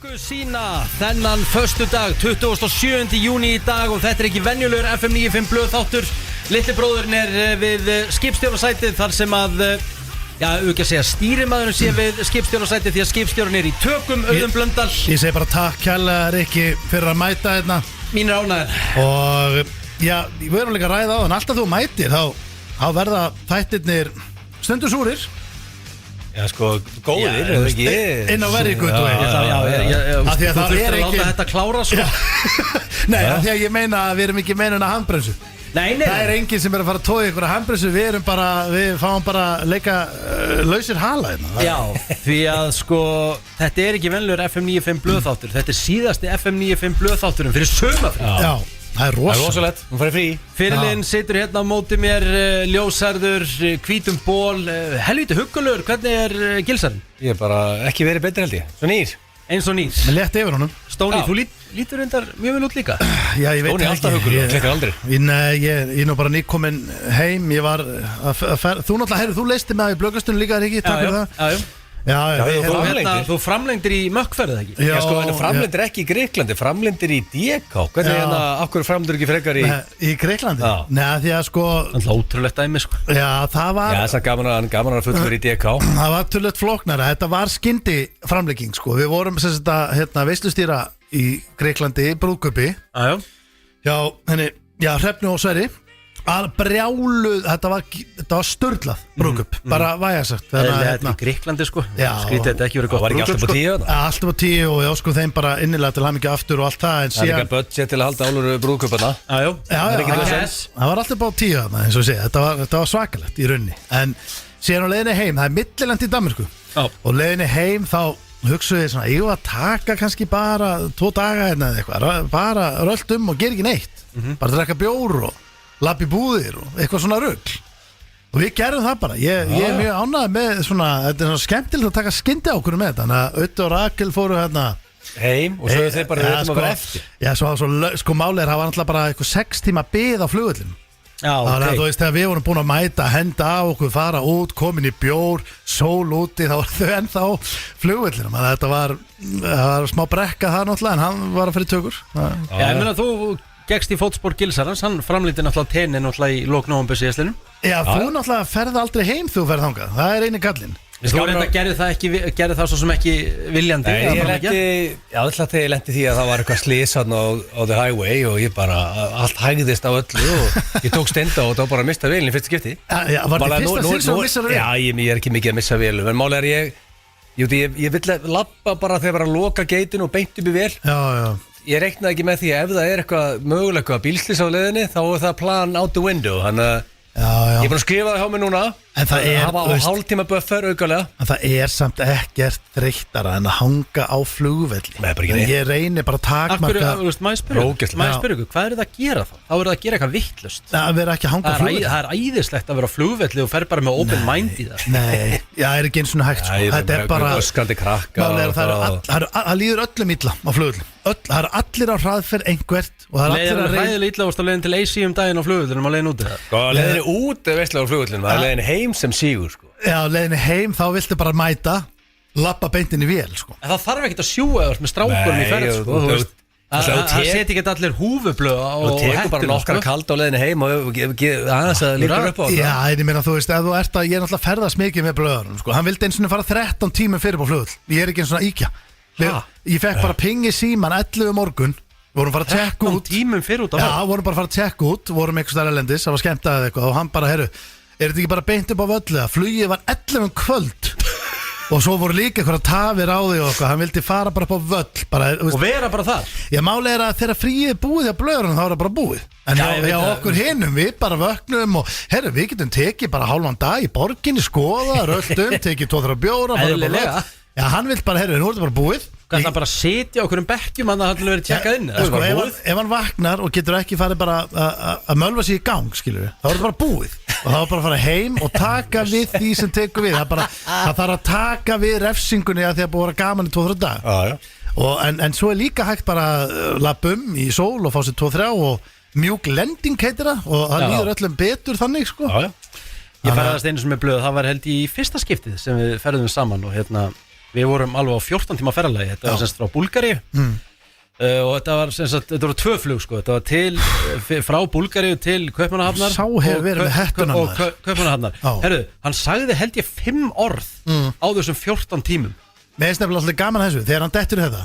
Viku sína þennan föstudag 27. júní í dag og þetta ekki venjulegur FM 95 blöð þáttur. Litli bróðurinn við skipstjórasætið þar sem að auðvitað að segja stýrimaðurinn sé við skipstjórasætið því að skipstjórinn í tökum Auðun Blöndal. Ég segi bara takk kærlega Rikki fyrir að mæta hérna. Mínir ánægðir. Og við erum líka að ræða á þann. Alltaf þú mætir þá verða þættirnir stundu súrir. Já, sko, góðir, eða ekki inn á very good way. Þú þurftir að láta þetta klára svo. Nei, því að ég meina að við erum ekki meina að handbremsu. Nei. Það enginn sem að fara að tóða ykkur að handbremsu. Við fáum bara að leika lausir hala hérna. Já, því að sko þetta ekki venjulegur FM 95 blöðþáttur. Þetta síðasti FM 95 blöðþátturinn fyrir sumarfrí. Já, það er rosalegt, hún farið frí. Fyrirliðinn situr hérna á móti mér, ljósarður, hvítum ból, helviti huggulur. Hvernig gilsarinn? Ég bara ekki verið betri held ég. Svo nýr. Eins og nýr. Með létt yfir honum. Stóni, þú lítur reyndar mjög vel út líka. Já, ég veit Stóni alltaf huggulur, klekkar aldrei. Ég er nú bara nýkominn heim. Ég var þú náttúrulega, þú leisti mig að í blöggastunum líka, Rikki, takk fyrir það. Þú framlengdir í mökkferðið ekki? Já, sko, en framlendir ekki í Greiklandi, framlendir í DK. Hvernig af hverju framlendir ekki frekar í Greiklandi? Nei, því að sko Það er ótrúlegt dæmi, sko. Já, það var það er gaman að fullur í DK. Það var tölvöld flóknara, þetta var skyndi framlenging, sko. Við vorum sem sagt að veislustýra í Greiklandi, brúðkaupi. Já, Hrefnu og Sverri brjáluð, þetta var störlað brúðkaup, bara vægasagt. Þetta í Greiklandi, sko. Skrítið þetta ekki verið gott brúðkaup, sko. Alltaf á 10 og ég áskum þeim bara innilega til hamingju aftur og allt það. Það er líka budget til að halda álur brúðkaupana. Það var alltaf á 10 þarna, eins og sé. Þetta var svakalegt í raunni. En síðan á leiðinni heim, það er millilent í Danmörku. Og leiðinni heim þá hugsuði svona, ég var að taka kannski bara 2 daga eða eitthvað, bara rölt og gera ekki neitt. Bara drekka bjór og lappi búðir og eitthvað svona rugl. Og við gerum það bara. Ég er mjög ánægð með svona, þetta er svona skemmtilegt að taka skyndi ákvörðu með þetta. Þannig að Öddi og Rakel fóru hérna heim og svo þeir bara höfum að vera eftir. Já, sko málið það var náttúrulega bara eitthvað 6 tíma bið á flugvöllinu. Þannig að þú veist, þegar við vorum búin að mæta, henda á okkur, fara út, komin í bjór, sól úti, þá var þau ennþá flugvöllinu. Þannig að það var smá brekka það náttúrulega, en hann var að fyrir tökur. Já, ég meina þú gegst í fótspor Gilsarans, hann framlýtti náttúrulega tenni náttúrulega í lok nóvember síðastliðnum. Já, þú náttúrulega ferði aldrei heim þú ferð þangað, það er eini gallinn. Þú reynda gerði það svo sem ekki viljandi. Nei, þegar ég lendi því að það var eitthvað slys á the highway og ég bara, allt hægðist á öllu og ég tók stenda og það var bara að mista vélinn í fyrsta skipti. Var þetta fyrsta sinn sem missar vél? Já, ég er ekki mikið að missa vél, en máli er ég vill lappa bara þegar var að loka geitinu og beint upp í vél. Já. Ég reiknaði ekki með því að ef það er eitthvað mögulega bílslys á leiðinni þá er það plan out the window. Þannig að ég er búin að skrifa það hjá mig núna. En það er hafa á hálftíma buffer aukalega. En það er samt ekkert þreyttara en að hanga á flugvelli. Ég reynir bara að takmarka. Maður spyrir ykkur, hvað er það að gera þá? Þá er það að gera eitthvað vittlust. Það er ekki að hanga á flugvelli. Það er æðislegt að vera á flugvelli og fer bara með open mind í það. Nei, það er ekki eins og hægt, sko. Þetta er bara öskrandi krakka. Það líður öllum illa á flugvelli. Það eru allir á hraðferð einhvert og það er allir að reyna illa á leiðin til AC daginn á flugvellinum á leiðin út leiðinni út er veistlega á flugvellinum, það er leiðinni heim sem sígur, sko. Já, leiðinni heim þá viltu bara mæta lappa beintin í vél, sko. En það þarf ekkert að sjúa með strákurum í ferð, sko. Það seti ekki allir húfublöð og tekur bara nokkra kalda á leiðinni heim og aðeins að líka upp á það. Já, ég meina, þú veist, ef þú ert að ég er náttúrulega ferðast mikið með blöðunum, sko. Hann vildi eins og fara 13 tímum fyrir på flugvöll. Ég er ekki eins og íkja. Ég fekk bara pingi síman 11 morgun. Vorum bara að tjekka út. 13 tímum fyrir út á það? Já, vorum bara að fara að tjekka út. Vorum eitthvað stærra lendis, það var skemmt að eitthvað. Og hann bara, er þetta ekki bara beint upp á völlu? Flugið var 11 kvöld. Og svo voru líka eitthvað tafir á því og eitthvað. Hann vildi fara bara upp á völl bara, og vera bara þar? Já, máli er að þegar fríið er búið á blöðurinn, þá er það bara búið. En já, okkur hinum, við bara vöknum og við getum tekið bara hálfan dag í borginni, skoða, röldum, tekið 2-3 bjóra. Eðlilega. Já, hann vill bara, nú er þetta bara búið. Hvað er það bara að setja okkur bekkjum að það hann verið tjekkað inn? Sko, ef hann vaknar og getur ekki farið bara að mölva sig í gang, skilur við, þá er þetta bara búið. Og þá er bara að fara heim og taka við því sem tekur við. Það þarf að taka við refsingunni að því að búið að vera gaman í 2-3 dag. En svo er líka hægt bara að lappa í sól og fá sér 2-3 og mjúk lending heitir það og það líður öllum betur þannig, sko. Ég ferðast einu sem er blöð, það var held í fyrsta skiptið sem við ferðum saman og Við vorum alveg á 14 tíma ferðalagi. Þetta var semst frá Búlgaríu og þetta var semst að þetta voru 2 flug sko. Þetta var til frá Búlgaríu til Kaupmannahafnar Sá hefur verið með hettuna og Kaupmannahafnar. Herru, hann sagði held ég 5 orð á þessum 14 tímum. Mér finnst nefnilega alltaf gaman að þessu. Þegar hann dettur þetta,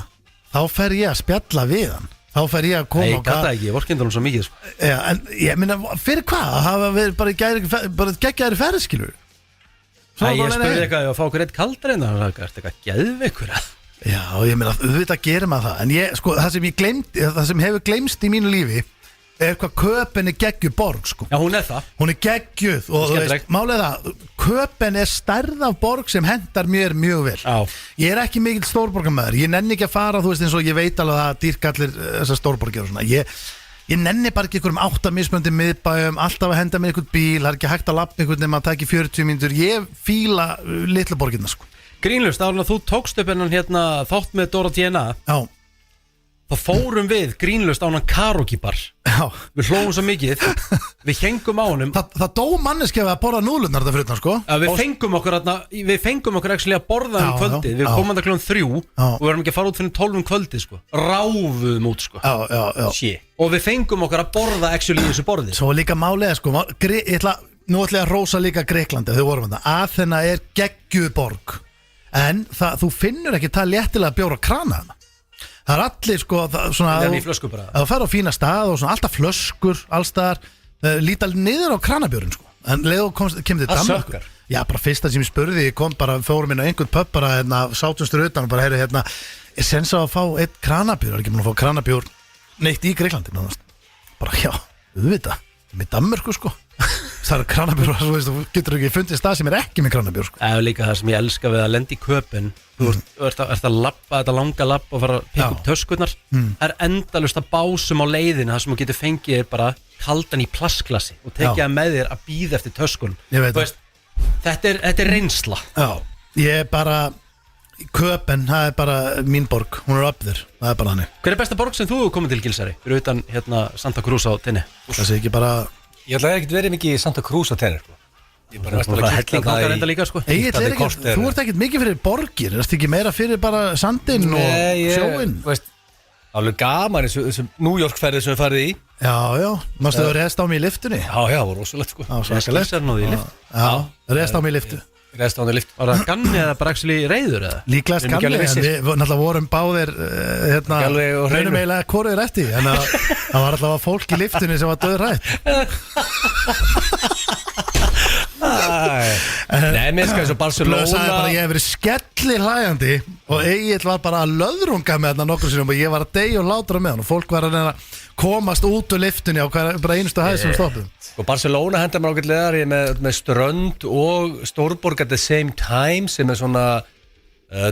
þá fer ég að spjalla við hann. Þá fer ég að koma Nei, ég gata ekki, ég vorkendur hann svo mikið sko. Já, en ég minna, fyrir hvað? Það hafa verið bara geggjaðri ferðskilur. Nei, ég spurði eitthvað að fá okkur eitt kaldar en það er eitthvað geðveikur. Já, ég minna, auðvitað gerir maður það. En ég, sko, það sem hefur gleymst í mínu lífi er hvað Köpen er geggjuð borg, sko. Já, hún er það. Hún er geggjuð og þú veist, málið það, Köpen er stærð af borg sem hendar mér mjög vel. Já. Ég er ekki mikill stórborgarmaður, ég nenni ekki að fara, þú veist, eins og ég veit alveg að dýrkallir þessar stórborgir og svona. Ég nenni bara ekki einhverjum 8 mismunandi miðbæjum, alltaf að henda með einhvern bíl, það er ekki hægt að lappa einhvern nema að taka í 40 mínútur. Ég fíla litlu borgirna, sko. Grínlust, áður en þú tókst upp hennan hérna þátt með Dóra DNA. Já. Þá fórum við grínlust á hann karaoke-bar. Já. Við hlófum svo mikið. Við hengum á honum. Það dó manneskja við að borða núðlunar þetta fyrir þetta, sko. Við fengum okkur actually að borða kvöldið. Við komum þetta klukkan 3 og við varum ekki að fara út fyrir 12 kvöldið, sko. Ráfuðum út, sko. Já. Og við fengum okkur að borða actually í þessu borðið. Svo líka málega, sko. Nú ætla ég að rósa líka Greiklandi, þau vorum þetta. Aþena er geggjuð borg. En þú finnur ekki það léttilega bjóra krana hana. Það er allir sko svona Það er í flösku bara. Það fer á fína stað og svona alltaf flöskur allstaðar, líta niður á kranabjörn sko. En leðu kemur til Danmörku. Já, bara fyrsta sem ég spurði, ég kom bara fórum inn á einhvern pub bara sátumstur utan og bara heyrðu er sens að fá eitt kranabjörn, er ekki búin að fá kranabjörn neitt í Greiklandi bara já, auðvitað, með Danmörku sko. Það er kranabjörn, þú getur ekki fundið stað sem er ekki með kranabjörn sko. Það er líka það sem ég elska við að lenda í Köpen. Þú ert að labba, þetta langa labba og fara að pikka upp töskurnar. Það er endalaust að básum á leiðinu það sem þú getur fengið bara kaldan í plastglassi og tekið það með þér að bíða eftir töskunum. Þetta er reynsla. Já, ég er bara Köpen, það er bara mín borg, hún er upp þér, það er bara þannig. Hver er besta borg sem þú hefur komið til, Gilsari? Fyrir utan Santa Cruz á tenni. Það sé ekki bara Ég ætla ekki verið mikið í Santa Cruz á tenni sko. Ég bara Það er hellingangar enda líka sko. Þú ert ekkert mikið fyrir borgir, það er ekki meira fyrir bara sandinn og sjóinn. Alveg gaman þessu New York ferði sem við farið í. Já, mástu þú rest á mig í liftunni? Já, það var rosalegt sko. Já, rest á mig í liftu. Rest á mig í liftu. Var það ganni eða bara actually reyður eða? Líklegast ganni, en við náttúrulega vorum báðir reynum eiginlega hvorið rétti, en það var alltaf fólk í liftunni sem var döðrætt. Nei, mér sko eins og Barcelona ég hef verið skelli hlæjandi og Egill var bara að löðrunga með þarna nokkur sinnum og ég var að deyja og látra með hann og fólk var að komast út úr liftunni á bara einustu hæð sem stoppum. Og Barcelona hendar mér ágætlega með strönd og stórborg at the same time sem er svona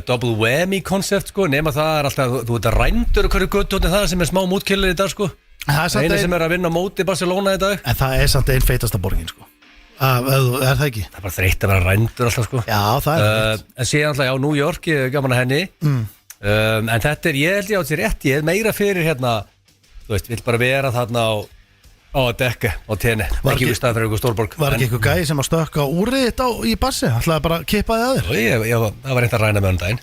double whammy koncept sko, nema það er alltaf þú veit að rændur hverju götu það sem er smá mútkillir í dag sko. Einu sem er að vinna móti Barcelona í dag. En það er samt einn feitasta borgin sko. Er það ekki? Það er bara þreytt að vera rændur alltaf sko. Já, það er en síðan alltaf, New York, ég er gaman að henni en þetta ég held ég á þessi rétt ég er meira fyrir þú veist, vill bara vera þarna á að dekka á tenni, ekki í stað fyrir einhver stórborg. Var ekki einhver gæi sem að stökka úrið þetta í bassi, ætlaði bara að kippa þið að þér? Það var reynd að ræna með hann daginn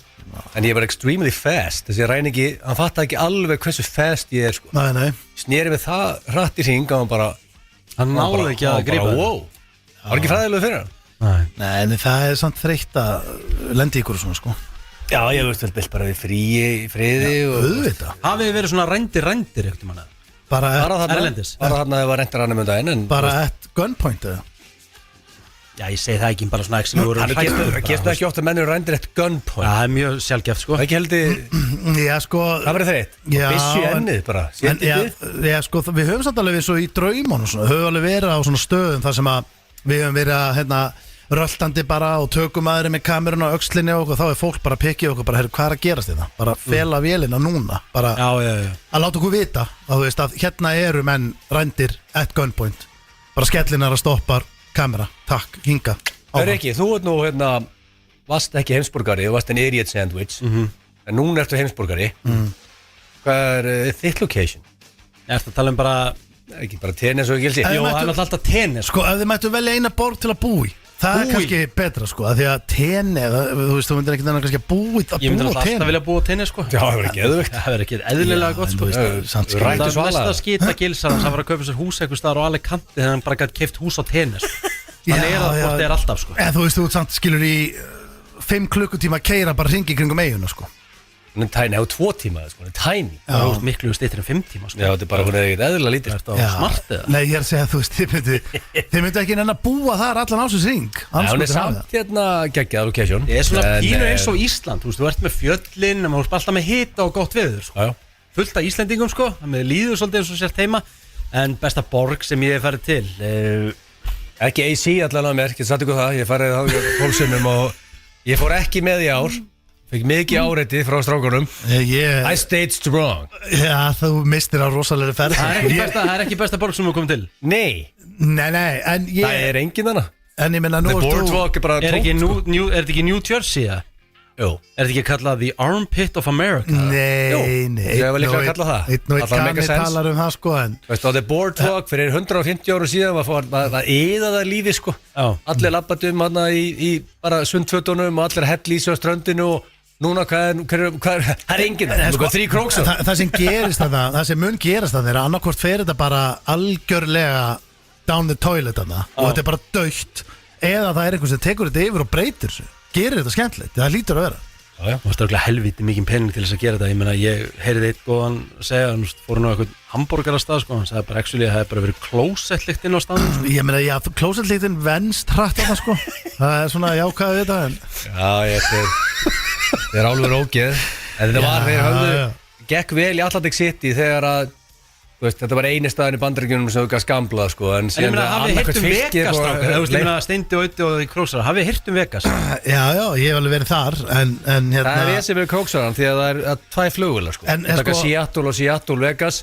en ég var extremely fast, þessi ræningi hann fattaði ekki alveg hversu fast ég er sko. Nei. Sneri við það hratt í hring og hann náði ekki að grípa það. Það var ekki fræðilegu fyrir hann. Nei, en það er samt þreytt að lendi ykkur og svona sko. Já, ég veist vel bara við friði og auðvitað. Hafið þið verið svona rændir ekkert manna? Bara erlendis? Bara þarna þegar var rændir hann um daginn bara at gunpoint eða? Já, ég segi það ekki bara svona ekki sem voru það getur ekki oft að mennur rændir at gunpoint. Já, það er mjög sjálfgeft sko. Ekki heldur Já, sko það verið þreitt. Bissi ennið bara. Já, sko, við höfum samt alveg svo í draumon og svona, höfum alveg verið á svona stöðum þar sem að við höfum verið að röltandi bara og tökum aðri með kamerun á öxlinni og þá er fólk bara að pikið okkur bara, hvað er að gerast þetta? Bara fela vélina núna bara að láta okkur vita að þú veist að hérna eru menn rændir at gunpoint, bara skellinar að stoppa kamera, takk, hinga Það er ekki, þú ert nú varst ekki heimsborgari, þú varst en idiot sandwich en núna ertu heimsborgari Hvað er þitt location? Ertu að tala bara ekki bara tennis og gilsi? Jó, það er alltaf tennis Sko, ef þið mættu velja eina borg til að búa í Það er kannski betra sko, að því að tenni, þú veist, þú myndir ekkert enn kannski að búa Ég myndi alltaf vilja búa tenni sko. Já, það verður ekki eðvögt. Það verður ekki eðlilega gott sko. Það er mesta skýta gilsar sem var að kaupa sér hús eitthvað staðar og alveg kanti þegar hann bara gæti keypt hús á tenni sko. Þannig það hvort er alltaf sko. En þú veist, þú samt skilur í 5 klukkutíma að keyra bara hringi kringum eiguna sko. Hún er tiny, á 2 tíma sko, hún er tiny. Það er miklu styttir en 5 tíma sko. Já, þetta er bara, hún er ekkert eðlilega lítið. Það er smart eða? Nei, ég er að segja, þú veist, þið myndu ekki enn að búa þar allan ásins ring. Hún er samt hérna geggjað location. Það er svona pínu eins og Ísland, þú veist, þú ert með fjöllin, þú ert alltaf með hita og gott veður sko. Fullt af Íslendingum sko, það með líður svolítið eins og sért heima. En besta borg sem ég hef farið til Ekki AC allan á mér, ég satt ykkur það, ég farið á 12 sinnum og ég fór ekki með í ár. Fikk mikið áreiti frá strákunum I stayed strong. Já, þú mistir á rosalegri ferð. Það er ekki besta borg sem þú komið til. Nei, en ég það er engin hana. En ég menna nú boardwalk er bara Er þetta ekki New Jersey eða? Jú. Er þetta ekki kallað The Armpit of America? Nei Ég var líka að kalla það. Einn og einn kanni talar það sko en Veistu, á The Boardwalk fyrir 150 ára síðan var eða það lífi sko. Allir labbatum hana í bara sundfötunum og allir hell í sig á ströndinu og núna hvað er enginn sko, 3 króksar. Það sem gerist það sem mun gerast það er að annarkvort fer þetta bara algjörlega down the toilet og þetta er bara dautt eða það er einhvern sem tekur þetta yfir og breytir þessu, gerir þetta skemmtilegt, það lítur að vera. Það var stöðlega helviti mikið pening til þess að gera þetta. Ég meina, ég heyrði eitt góðan segja, hann fór nú eitthvað hamborgarastað sko, hann sagði bara actually að það hefði bara verið klósettlykt inn á staðnum sko. Ég meina, já, klósettlyktin venst hratt þarna sko. Það er svona jákvæðið þetta en Já, þetta er álfur ógeð. En þetta var, þeir höfðu gekk vel í Atlantic City þegar að þetta var eini staðin í Bandaríkjunum sem auðvitað skamblað sko. En ég meina, hafið hirt Vegas strákar, þú veist, ég meina Steindi og Ötti og því Króksara, hafið hirt Vegas? Já, ég hef alveg verið þar en hérna Það er þessi við Króksaran því að það er 2 flugvélar sko. Það er Seattle og Seattle Vegas.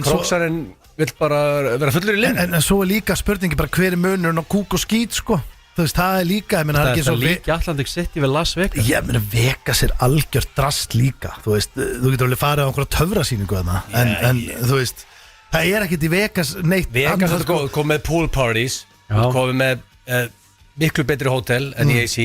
Króksarinn vill bara vera fullur í linn. En svo er líka spurningi bara hver er munurinn á kúk og skít sko. Þú veist, það er líka Það er líka Atlantic City við Las Vegas. Ég meina, Vegas er algjört drast líka. Þú veist, þú getur alveg farið á einhverja töfrasýningu þarna en þú veist það er ekkert í Vegas neitt. Vegas er komið með pool parties, komið með miklu betri hótel en í AC,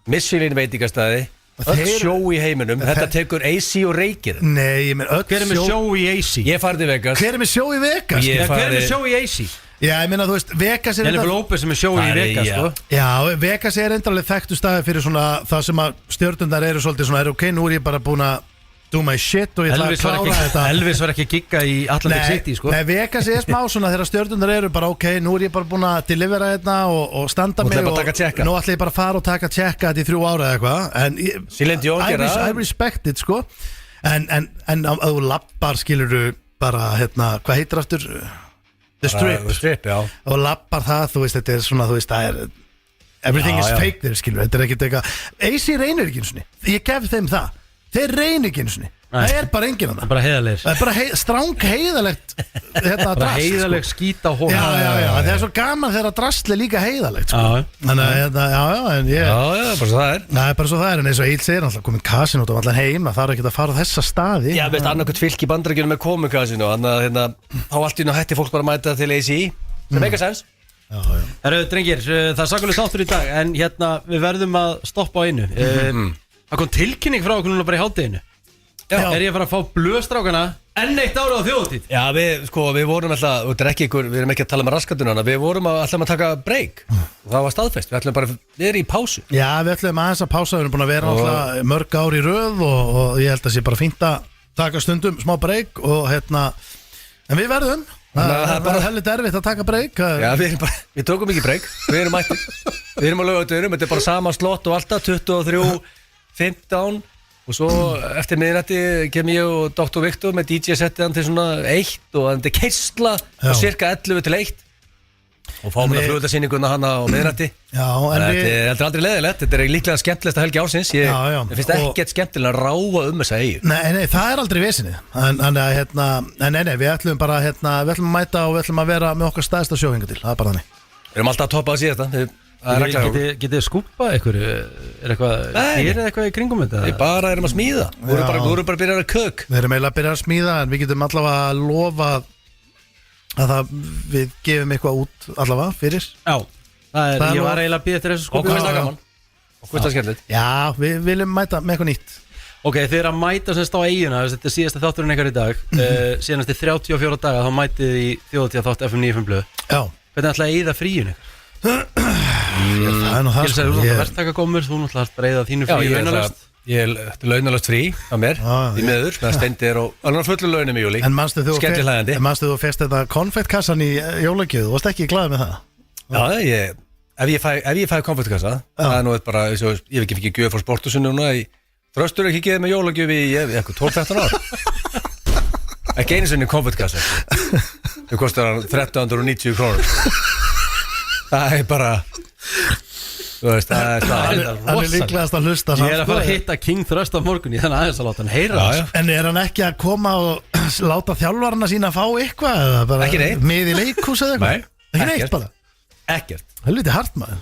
Michelin veitingastæði, öll sjó í heiminum. Þetta tekur AC og reykir. Nei, ég meina öll Hver er með sjó í AC? Ég farið í Vegas. Hver er með sjó í Vegas? Hver er með sjó í AC? Já, ég meina, þú veist, Vegas er Jennifer Lopez sem er sjó í Vegas sko. Já, Vegas er endralega þekktu staði fyrir svona það sem að stjörnundar eru svolítið svona ok, nú er ég bara búin að do my shit og ég ætla að klára þetta. Elvis var ekki að gigga í Atlantic City sko. Nei, Vegas er smá svona þegar stjörnundar eru bara ok, nú er ég bara búin að delivera þetta og standa mig og nú ætla ég bara að fara og taka tjekka þetta í 3 ára eða eitthvað I respect it sko en að þú lappar skiluru bara hérna, hvað heitir aftur The Strip, já. Og lappar það, þú veist, þetta er svona, þú veist, það er everything is fake there, skilur, þetta er ekkert eitthvað AC reynir ekki eins og niður, ég gef þeim það þeir reynir ekki eins og niður, það er bara enginn að það bara heiðalegir, það er bara stráng heiðalegt bara heiðaleg skýta hól já, það er svo gaman þegar að drastli líka heiðalegt sko. Þannig að, en ég bara svo það er það er bara svo það er, en eins og Eil segir alltaf komin kasino út af allan heim, það er ekki að fara á þessa staði Já, veist, annarkvæmt fylk í Bandaríkjunum með komu kasino, þannig að þá allt í nú hætti fólk bara að mæta til AC sem eitthvað sens Herru, drengir, það er sakulega þáttur í dag en hérna, við verðum að stoppa á einu það kom tilkynning frá okkur núna bara í hádeginu Er ég að fara að fá blöðstrákana enn eitt ára á þjóðtíð? Já, við vorum alltaf, við erum ekki að tala með raskatuna, við vorum alltaf að taka break og það var staðfest, við ætlum bara að vera í pásu Já, við ætlum aðeins að pása, við erum búin að vera alltaf mörg ár í röð og ég held að sé bara fínt að taka stundum smá break og hérna, en við verðum það er bara hellit erfitt að taka break Já, við tókum ekki break, við erum mættir við erum á Laugardögunum, þetta er bara sama slott og alltaf 23:15 og svo eftir miðnætti kem ég og Dr. Viktor með DJ-settið hann til svona 1 og hann til keisla og cirka 11 til 1 og fáum við að flugutarsýninguna hann á miðnætti þetta er aldrei leðilegt, þetta er líklega skemmtilegsta helgi ársins ég finnst ekkert skemmtilega að ráfa þessa eyju Nei, það er aldrei vesinni en við ætlum bara við ætlum að mæta og við ætlum að vera með okkar stæðsta sjóhinga til, það er bara þannig Við erum alltaf að toppa að síða þetta Getið þið skúpað eitthvað eitthvað í kringum þetta? Við bara erum að smíða Við erum bara að byrja að kök Við erum eiginlega að byrja að smíða en við getum allavega að lofa að við gefum eitthvað út allavega fyrir Ég var eiginlega að býða eftir þessu sko. Okkur finnst það gaman. Okkur finnst það skemmtilegt. Já, við viljum mæta með eitthvað nýtt. Ok, þið eru að mæta semst á eiguna. Þetta er síðasta þátturinn ykkar í dag. Síðan eftir 34 daga þá mætið í þjóðatíða þátt FM 95 blöð. Já. Hvernig ætlaði að eyða fríun ykkur? Það er nú það sko. Þú náttúrulega verktakagómur, þú náttúrulega að eyða þínu frí launalaust. Ég er launalaust frí á mér, í miður, meðan Steindi er alveg fullu launum í júli. En manstu þú fyrst þetta konfettkassan í jólagjöðu, þú varst ekki glaðið með það? Já, ef ég fæ konfettkassa, það er nú bara, ég hef ekki gjöf frá sportusunni núna, þröstur ekki geðið með jólagjöf í 12-13 ár. Ekki einu sinni konfettkassa. Þau kostar 1390 krónur. Það er bara... Þú veist, það er líklegast að hlusta. Ég er að fara að hitta King Thrust á morgun. Ég þannig aðeins að láta hann heyra það. En er hann ekki að koma og láta þjálfarna sína að fá eitthvað? Eða bara ekki neitt. Með í leikhús eða eitthvað? Nei, ekki neitt bara? Ekkert. Það er litið hart maður.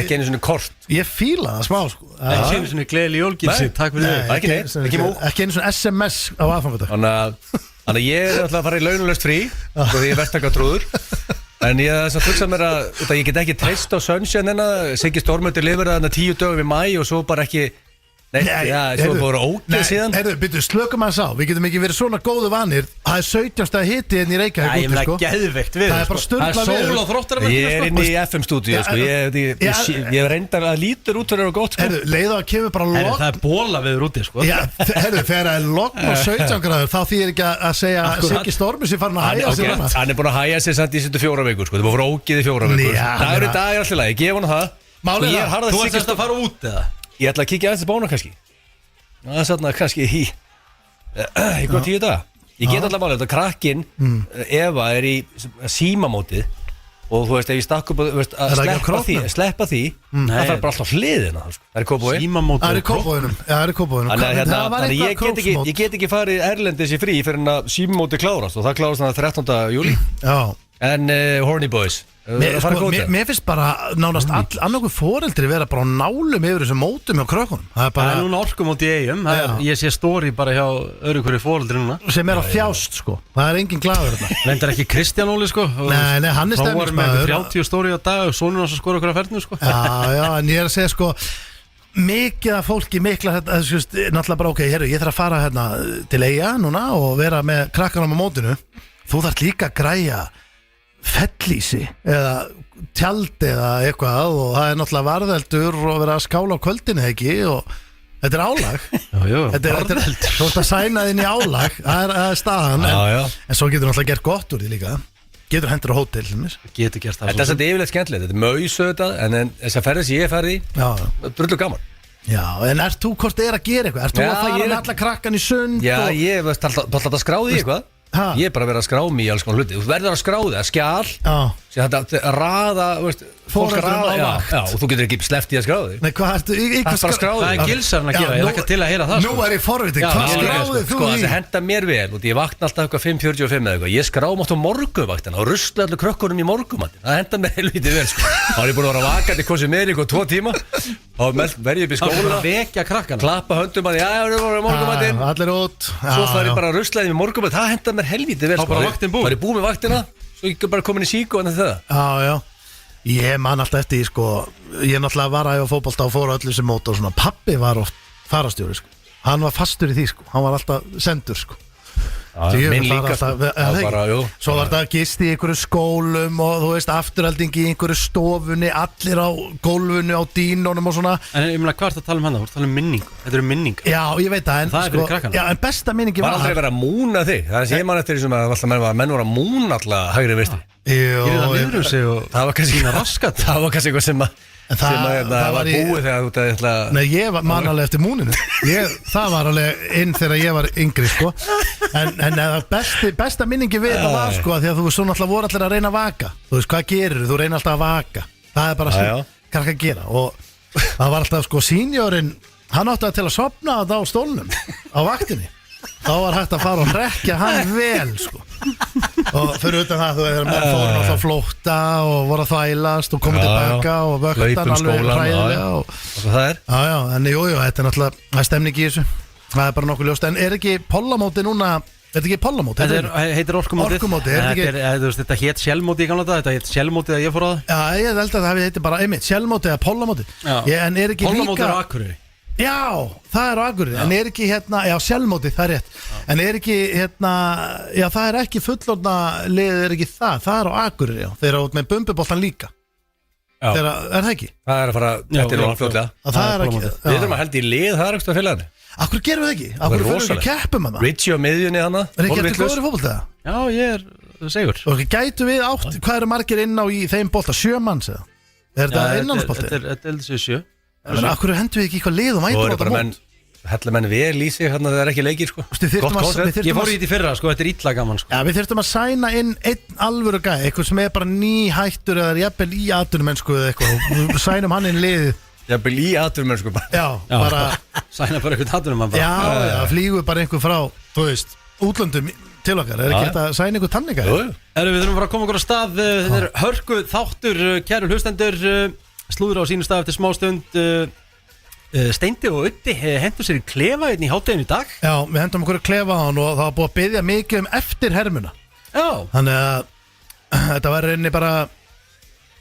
Ekki einu svona kort. Ég fíla það smá sko. Ekki einu svona gleðileg jólgilsi. Takk fyrir þig. Ekki neitt, ekki múk. Ekki einu svona SMS á aðfangadag. Þannig að ég er alltaf að fara í launalaust frí og því ég er verktakadrúður. En ég þess að hugsa mér að ég get ekki treyst á Sunshine Siggi Stórmöndir lifir þarna 10 dögum í maí og svo bara ekki svo bara ógeð síðan. Byrju, slökum að sá, við getum ekki verið svona góðu vanir. Það er 17 stað hiti hérna í Reykjavík. Ég meina geðveikt við. Það er bara sturla við. Það er sól og þróttar. Ég er inn í FM-stúdíu sko. Ég reyndar að lítur út fyrir og gott sko. Leiðu að kemur bara logg. Það er bóla viður úti sko. Þegar það er logg og 17 gráður þá þýðir ekki að segja Siggi Stormi sem farin að hæja sig hana. Hann er búin að hæja sig samt í 4 vikur sko. Það búið ógeð í 4 vikur. Dagur í dag er alltaf lagi, gef hann það. Þú ert að fara út eða? Ég ætla að kíkja aðeins til bána kannski. Það er svona kannski í hvað 10 daga. Ég get alltaf málega, þetta krakkinn Eva er í símamótið og þú veist, ef ég stakk upp að sleppa því það fær bara alltaf hliðina. Það er Kópavogi. Símamótið. Það er Kópavoginum. Þannig ég get ekki farið erlendis í frí fyrir að símamótið klárast og það klárast þannig 13. júli. Já. En Horny Boys Mér finnst bara nánast annarku foreldri vera bara á nálum yfir þessum mótum hjá krökkunum. Það er núna orkumót í eigum. Ég sé story bara hjá öðru hverju foreldri núna sem er að þjást sko. Það er engin glaður þetta. Reyndar ekki Kristján Óli sko. Nei, hann er stemningsmaður. 30 story á dag og sonur hans að skora okkur að ferðinu sko. Já, en ég er að segja sko mikið af fólki mikla þetta náttúrulega bara ég þarf að fara hérna til eiga núna og vera með krakkanum á mótinu. Þú þarf líka að græja fellísi eða tjald eða eitthvað og það er náttúrulega varðeldur og vera að skála á kvöldinu ekki og þetta er álag. Þetta er þú ert að sæna þinn í álag, það er staðan en svo getur náttúrulega gert gott úr því líka. Getur hendur á hótel getur gert það. Þetta er þetta yfirleitt skemmtilegt, þetta er mausöta en þess að ferðis ég ferði brullu gaman. Já, en ert þú hvort er að gera eitthvað? Ert þú að fara með alla krakkan í sund? Já, ég var alltaf að skráði eitthvað. Ég er bara að vera að skrá mig í alls konar hluti. Þú verður að skrá það, skjál sem þetta raða, fólk raða og þú getur ekki sleppt í að skrá þig. Nei, hvað ertu? Það er gilsarinn að gera, ég er ekki til að heyra það. Nú er ég forvitið, hvað skráðið þú í? Það henda mér vel, ég vakna alltaf eitthvað 5:45 eða eitthvað. Ég skrá mátt á morgunvaktina og rusla allir krökkunum í morgumattin. Það henda mér helvítið vel. Þá er ég búin að vera vakandi hvort sem er í 2 tíma. Þá verð ég upp í skóla, vekja krakkana, klappa höndum að það er morgumattin. Allir út. Svo fær ég bara að rusla í morgumattin. Það henda mér helvítið vel. Þá bara vaktin búin. Það er búin með vaktina, svo ég bara komin í síku en það. Já. Ég man alltaf eftir sko, ég náttúrulega var að fótbolta og fór öllu sem mót og svona. Pappi var oft farastjóri sko. Hann var fastur í því sko. Hann var alltaf sendur sko. Minn líka Svo var þetta gist í einhverju skólum og þú veist afturhaldingi í einhverju stofunni, allir á gólfunni á dínunum og svona. En ég meina hvað er þetta að tala um hann? Þú ert að tala um minning. Þetta eru minningar. Já, ég veit það, en það er fyrir krakkana. Já, en besta minningi var aldrei verið að múna þig. Það sé mann eftir því sem að menn voru að múna alltaf hægri vinstri. Gerir það niður um sig og það var kannski sína raskat. Það var kannski eitthvað sem var búið þegar þú ætla. Nei, ég var mannalega eftir múninu. Það var alveg inn þegar ég var yngri sko. En besta minningi við það var sko, því að þú svo náttúrulega voru allir að reyna að vaka. Þú veist hvað gerir þú reyna alltaf að vaka. Það er bara sem krakka að gera. Og það var alltaf sko sínjórinn, hann átti til að sofna þetta á stólnum á vaktinni. Þá var hægt að fara og hrekja hann vel sko. Og fyrir utan það þú veist menn fóru alltaf flótta og voru að þvælast og komið tilbaka og vöktan alveg hræðilega og það er. En jú, þetta er náttúrulega stemning í þessu. Það er bara nokkuð ljóst. En er ekki pollamóti núna Er þetta ekki pollamóti? Þetta heitir orkumótið. Þetta hétt sjálfmótið í gamla dag. Þetta hétt sjálfmótið að ég fór á það. Já, ég held að það hefði heitið bara einmitt sjálfmótið eða pollamótið. En er ekki pollamótið líka á Akureyri. Já, það er á Akureyri. En er ekki sjálfmótið, það er rétt. En er ekki já, það er ekki fullorðna liðið, er ekki það. Það er á Akureyri, já. Þeir eru út með bumbuboltan líka. Er það ekki? Það er að fara, þetta er alveg fljótlega. Það er ekki. Við erum að held í lið, það er ekki að félaginu. Akkur gerum við ekki? Akkur fyrir við ekki keppum að það? Richie á miðjunni hana. Er ekki eftir góður í fótbolta? Já, ég er segur. Og gætu við átt, hvað eru margir inn á í þeim bolta? 7 manns eða? Er þetta innanlandsbolti? Þetta er þessi 7. Akkur hendur við ekki eitthvað lið og mætum á þetta mót? Hella menn vel í sig, það er ekki leikir sko. Ég fór í þetta í fyrra sko, þetta er illa gaman sko. Já, við þurftum að sæna inn einn alvöru gæ, eitthvað sem er bara nýhættur eða jafnvel í atvinnumennsku eða eitthvað og við sænum hann inn liðið. Jafnvel í atvinnumennsku bara. Já, bara sæna bara eitthvað atvinnumann bara. Já, flýgur bara einhver frá, þú veist, útlöndum til okkar, er ekki hægt að sæna einhver tanningar? Við þurfum bara að koma okkur á stað, þetta er hörku þáttur, kæru hlustendur, slúður á sínum stað eftir smástund. Steindi og Uddi hendur sér í klefa í hádeginu í dag. Já, við hendum okkur í klefa hann og það var búið að biðja mikið eftir hermuna. Já. Þannig að þetta var reyni bara,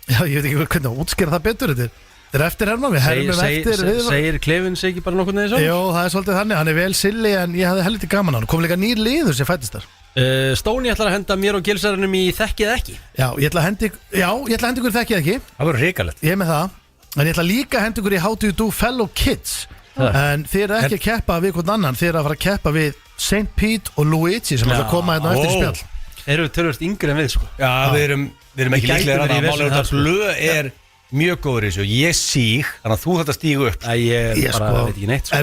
já, ég veit ekki hvernig að útskýra það betur. Þetta er eftir herma, við hermum eftir. Segir klefin sig ekki bara nokkuð neðið svo? Jó, það er svolítið þannig, hann er vel silli en ég hafði helviti gaman á hann. Kom líka nýr liður sem fættist þar. Stóni ætlar að henda mér og Gilsarunum í þekkið ekki. Já, ég ætla að henda ykkur þekkið ekki. Það voru hrikalegt. Ég er með það. En ég ætla líka að henda ykkur í How Do You Do Fellow Kids. En þið eru ekki að keppa við hvern annan, þið eru að fara að keppa við St. Pete og Luigi sem ætla að koma hérna eftir spjall. Þeir eru tölvöld yngri en við sko. Já, við erum ekki líklega að mála út að blöð er mjög góður í þessu. Ég síg, þannig að þú þetta stígu upp. Ég bara veit ekki neitt sko.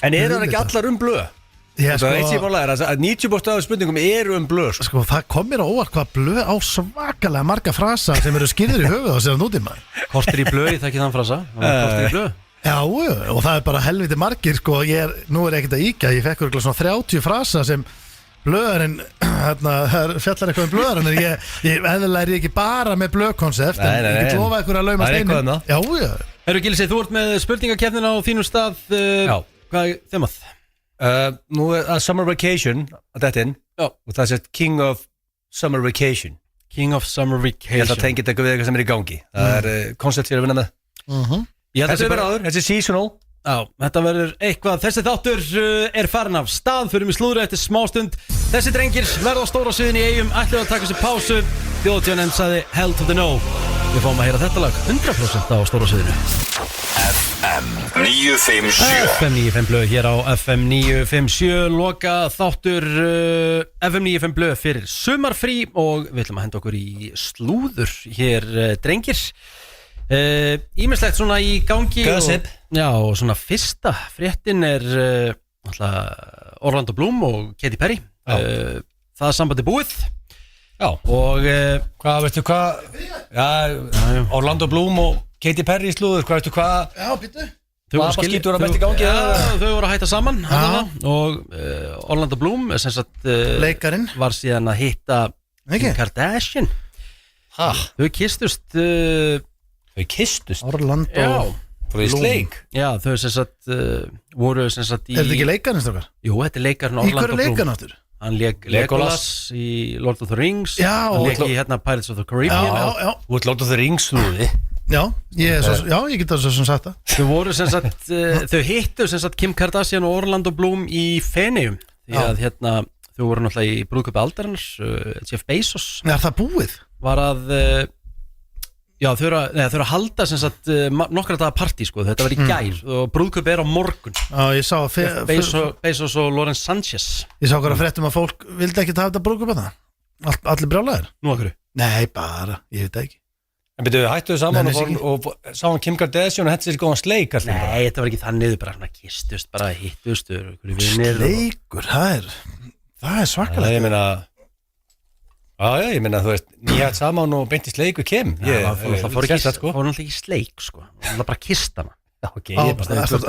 En eru það ekki allar blöð? Það er eitt sem ég mála að 90% af spurningum eru blöð sko. Það kom mér á óvart hvað blöð á svakalega marga frasa sem eru skýrður í höfuð og sér núti maður. Kortir í blöð, það ekki þann frasa. Kortir í blöð. Já, og það er bara helviti margir sko. Nú er ekkert að íkja, ég fekk svona 30 frasa sem blöðarinn fjallar eitthvað blöðarinn en ég eðlilega ekki bara með blöðkonsept en ég get lofa ykkur að lauma steinin. Já. Herru Gilsi, þú ert með spurningakeppnina á þínum stað. Hvað er þemað? Nú er að Summer Vacation að þetta inn og það er King of Summer Vacation. King of Summer Vacation. Ég held að tengja þetta við eitthvað sem er í gangi. Það er koncept ég er að vinna með. Þessi er bara áður, þessi er seasonal. Já, þetta verður eitthvað. Þessi þáttur er farin af stað. Förum í slúðra eftir smástund. Þessi drengir verða á stóra sviðin í Eyjum. Ætluðu að taka sér pásu. Þjóðtjónin sagði Hell to the No. Við fáum að heyra þetta lag 100% á stóra sviðinu. FM 957 FM 95 blöð hér á FM 957. Loka þáttur FM 95 blöð fyrir sumarfrí og við ætlum að henda okkur í slúður hér drengir. Ímislegt svona í gangi Gossip. Já, og svona fyrsta fréttin er Orlando Bloom og Katy Perry. Það er sambandi búið. Já. Og hvað veistu hvað? Já, Orlando Bloom og Katy Perry slúður, hvað veistu hvað? Já, býttu. Hvað skýtur að besti gangi? Já, þau voru að hætta saman og Orlando Bloom sem sagt leikarinn var síðan að hitta Kim Kardashian. Þau kistust Orlando Bloom. Já, þau sem sagt voru sem sagt í. Er þetta ekki leikarinn strókar? Jú, þetta er leikarinn Orlando Bloom. Í hverju leikarinn áttur? Hann leik Legolas í Lord of the Rings. Já, hann leik í hérna Pirates of the Caribbean. Já. Þú ert Lord of the Rings slúði. Já, ég get það svo sagt það. Þau voru sem sagt þau hittu sem sagt Kim Kardashian og Orlando Bloom í Feneyjum því að hérna þau voru náttúrulega í brúðkaupi aldarinnar. Jeff Bezos Er það búið? var að já, þau eru að halda sem sagt nokkra daga partí sko. Þetta var í gær og brúðkaupi er á morgun. Já, ég sá Bezos og Lawrence Sanchez. Ég sá hverja fréttum að fólk vildi ekki hafa þetta brúðkaup að það. Allir brjálæðir. Nú okkur? Nei, bara, ég veit ekki. En byrjuðu, hættuðu saman og sá hann Kim Kardashian og hendur sér góðan sleik. Nei, þetta var ekki þannig, þau bara kistust, bara hittust. Sleikur, það er svakalega. Ég meina, þú veist, nýjætt saman og beinti sleik við Kim. Það fór náttúrulega ekki sleik, sko. Það var bara kist hana.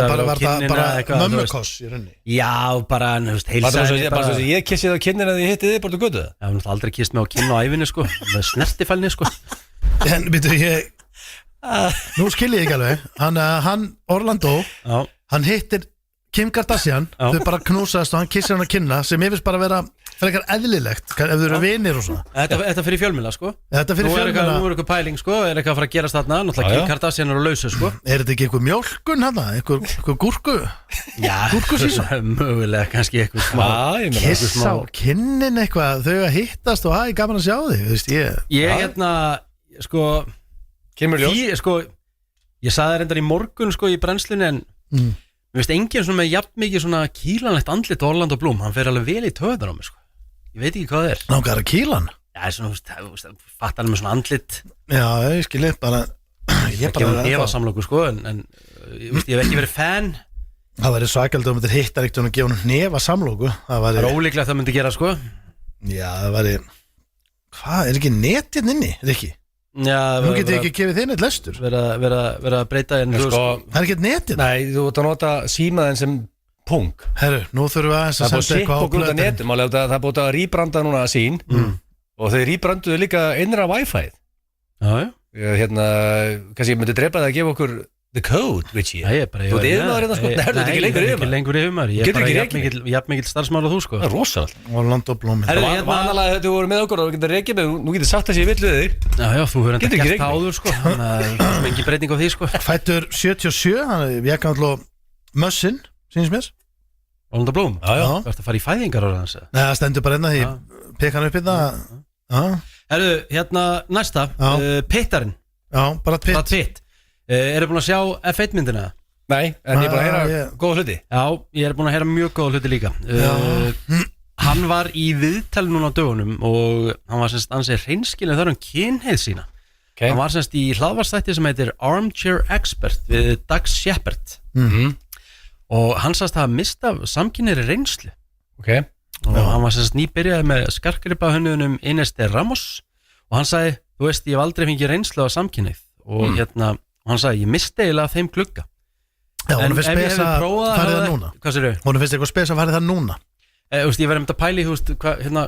Bara mömmukoss í rauninni. Já, bara, þú veist, heilsaði. Bara svo sem ég kissið á kinnina þegar ég hitti þið bort á götu. Já, hún hafði aldrei kist mig á kinn á ævinni, sko. Það er snertifælni, sko. En byrju, nú skil ég ekki alveg. Hann Orlando, hann hittir Kim Kardashian, þau bara knúsast og hann kissir hann að kynna sem ég finnst bara vera frekar eðlilegt ef þau eru vinir og svona. Þetta fyrir fjölmiðla sko. Þetta fyrir fjölmiðla. Nú er eitthvað pæling sko, er eitthvað að fara að gerast þarna, náttúrulega Kim Kardashian er á lausu sko. Er þetta ekki eitthvað mjólkun hana, eitthvað gúrku? Já, mögulega kannski eitthvað smá. Kissa á kynnin eitthvað, þau að hittast og hæ, gaman að sjá þig, þú veist ég hérna, sko, ég sagði reyndar í morgun sko í brennslunni en mér veist enginn svona með jafn mikið svona kýlanlegt andlit Orlando Bloom, hann fer alveg vel í töðar á mig sko. Ég veit ekki hvað það er. Langar að kýlan? Já, svona, fatt alveg með svona andlit. Já, ég skilji bara. Ég bara hefa samlóku sko, en ég hef ekki verið fan. Það væri svakald að myndir hittar ekkert og gefa hann nefa samlóku. Það er ólíklegt að það myndi gera sko. Já, það væri, hvað, er ekki netið inni, Rikki? Já, nú getur ekki gefið þinn eitt lestur vera að breyta en sko, það er ekki netið. Nei, þú ert að nota símaðin sem pung. Herru, nú þurfum við að senda eitthvað á plöðin. Það er búið að rýbranda núna sín og þeir rýbranduðu líka innra Wi-Fi-ið. Hérna, kannski ég myndi drepa það að gefa okkur the code, Richie. Þú ert yfirmaður hérna sko. Nei, þú ert ekki lengur yfirmaður. Ég er bara jafn mikil starfsmaður og þú sko. Það er rosalega. Orlando Bloom. Vanalega þetta voru með okkur og þú getur reykið með, nú getur sagt þessi villu þig. Já, þú hefur enda gert áður sko. Þannig að engin breyting á því sko. Fættur 77, hann er ég kann alltaf mössin, sínst mér. Orlando Bloom? Já. Þú ert að fara í fæðingar ára hans? Nei, það stendur bara því pekka hann upp í það. Herru, hérna næsta, Pittarinn. Já, bara Pitt. Eru búin að sjá F1 myndina? Nei, en ég er búin að heyra góða hluti. Já, ég er búin að heyra mjög góða hluti líka. Hann var í viðtali núna á dögunum og hann var semst ansið hreinskilin þar kynhneigð sína. Hann var semst í hlaðvarpsþætti sem heitir Armchair Expert við Dag Shepard. Og hann sagðist að mista samkynhneigðri reynslu. Og hann var semst nýbyrjaði með skarkgripa hönnuðunum Inés de Ramos og hann sagði, þú veist, ég hef aldrei fengið reynslu á samkynhneigð og hérna og hann sagði, ég misti eiginlega þeim glugga. Já, hún finnst spes að farið það núna. Hvað sér þau? Hún finnst eitthvað spes að farið það núna. Ég verði um þetta pæli, þú veist, hvað, hérna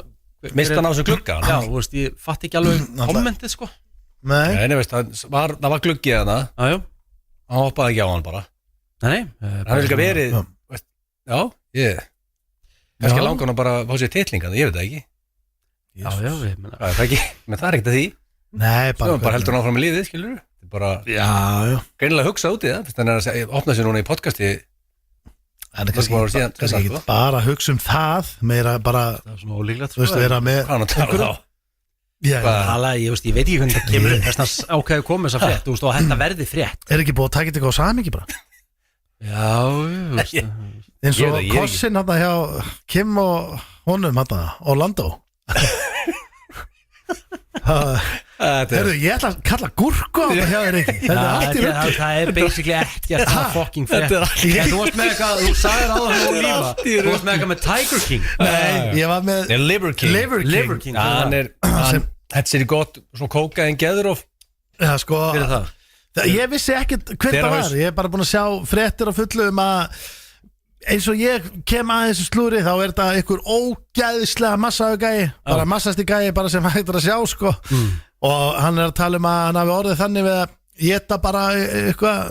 mist hann á þessu glugga? Já, þú veist, ég fatt ekki alveg kommentið, sko. Nei, veist, það var gluggið hana. Já. Hann hoppaði ekki á hann bara. Nei. Hann hefði líka verið, kannski langar hann bara að fá sér titlinga, ég veit það ekki. Men það er ekkert að því. Nei, bara heldur hann áfram í lífið, skilur þú? Bara greinilega hugsa út í það þannig að það opna sér núna í podcasti en kannski ekki bara hugsa um það meira bara það er svona ólíklegt þú veist vera með hvað hann tala þá ég veit ekki hvernig það kemur þess að ákveðu komið þess að frétt og þetta verði frétt er ekki búið að taka þetta á samingi bara já eins og kossin hann hjá Kim og honum hann Orlando Herru, ég ætla að kalla gúrku á þetta hjá þér ekki Það er basically ekkert það fucking frétt Þú varst með eitthvað, þú sagðir á það Þú varst með eitthvað með Tiger King Nei, ég var með Liver King Þetta sér í gott, svona kókaðin geður of Já, sko Ég vissi ekkert hver það var Ég er bara búin að sjá fréttir á fullu að eins og ég kem að þessu slúri þá er þetta einhver ógæðislega massaðu gæi bara massasti gæi bara sem hægt er að sjá sko og hann er að tala um að hann hafi orðið þannig við að geta bara eitthvað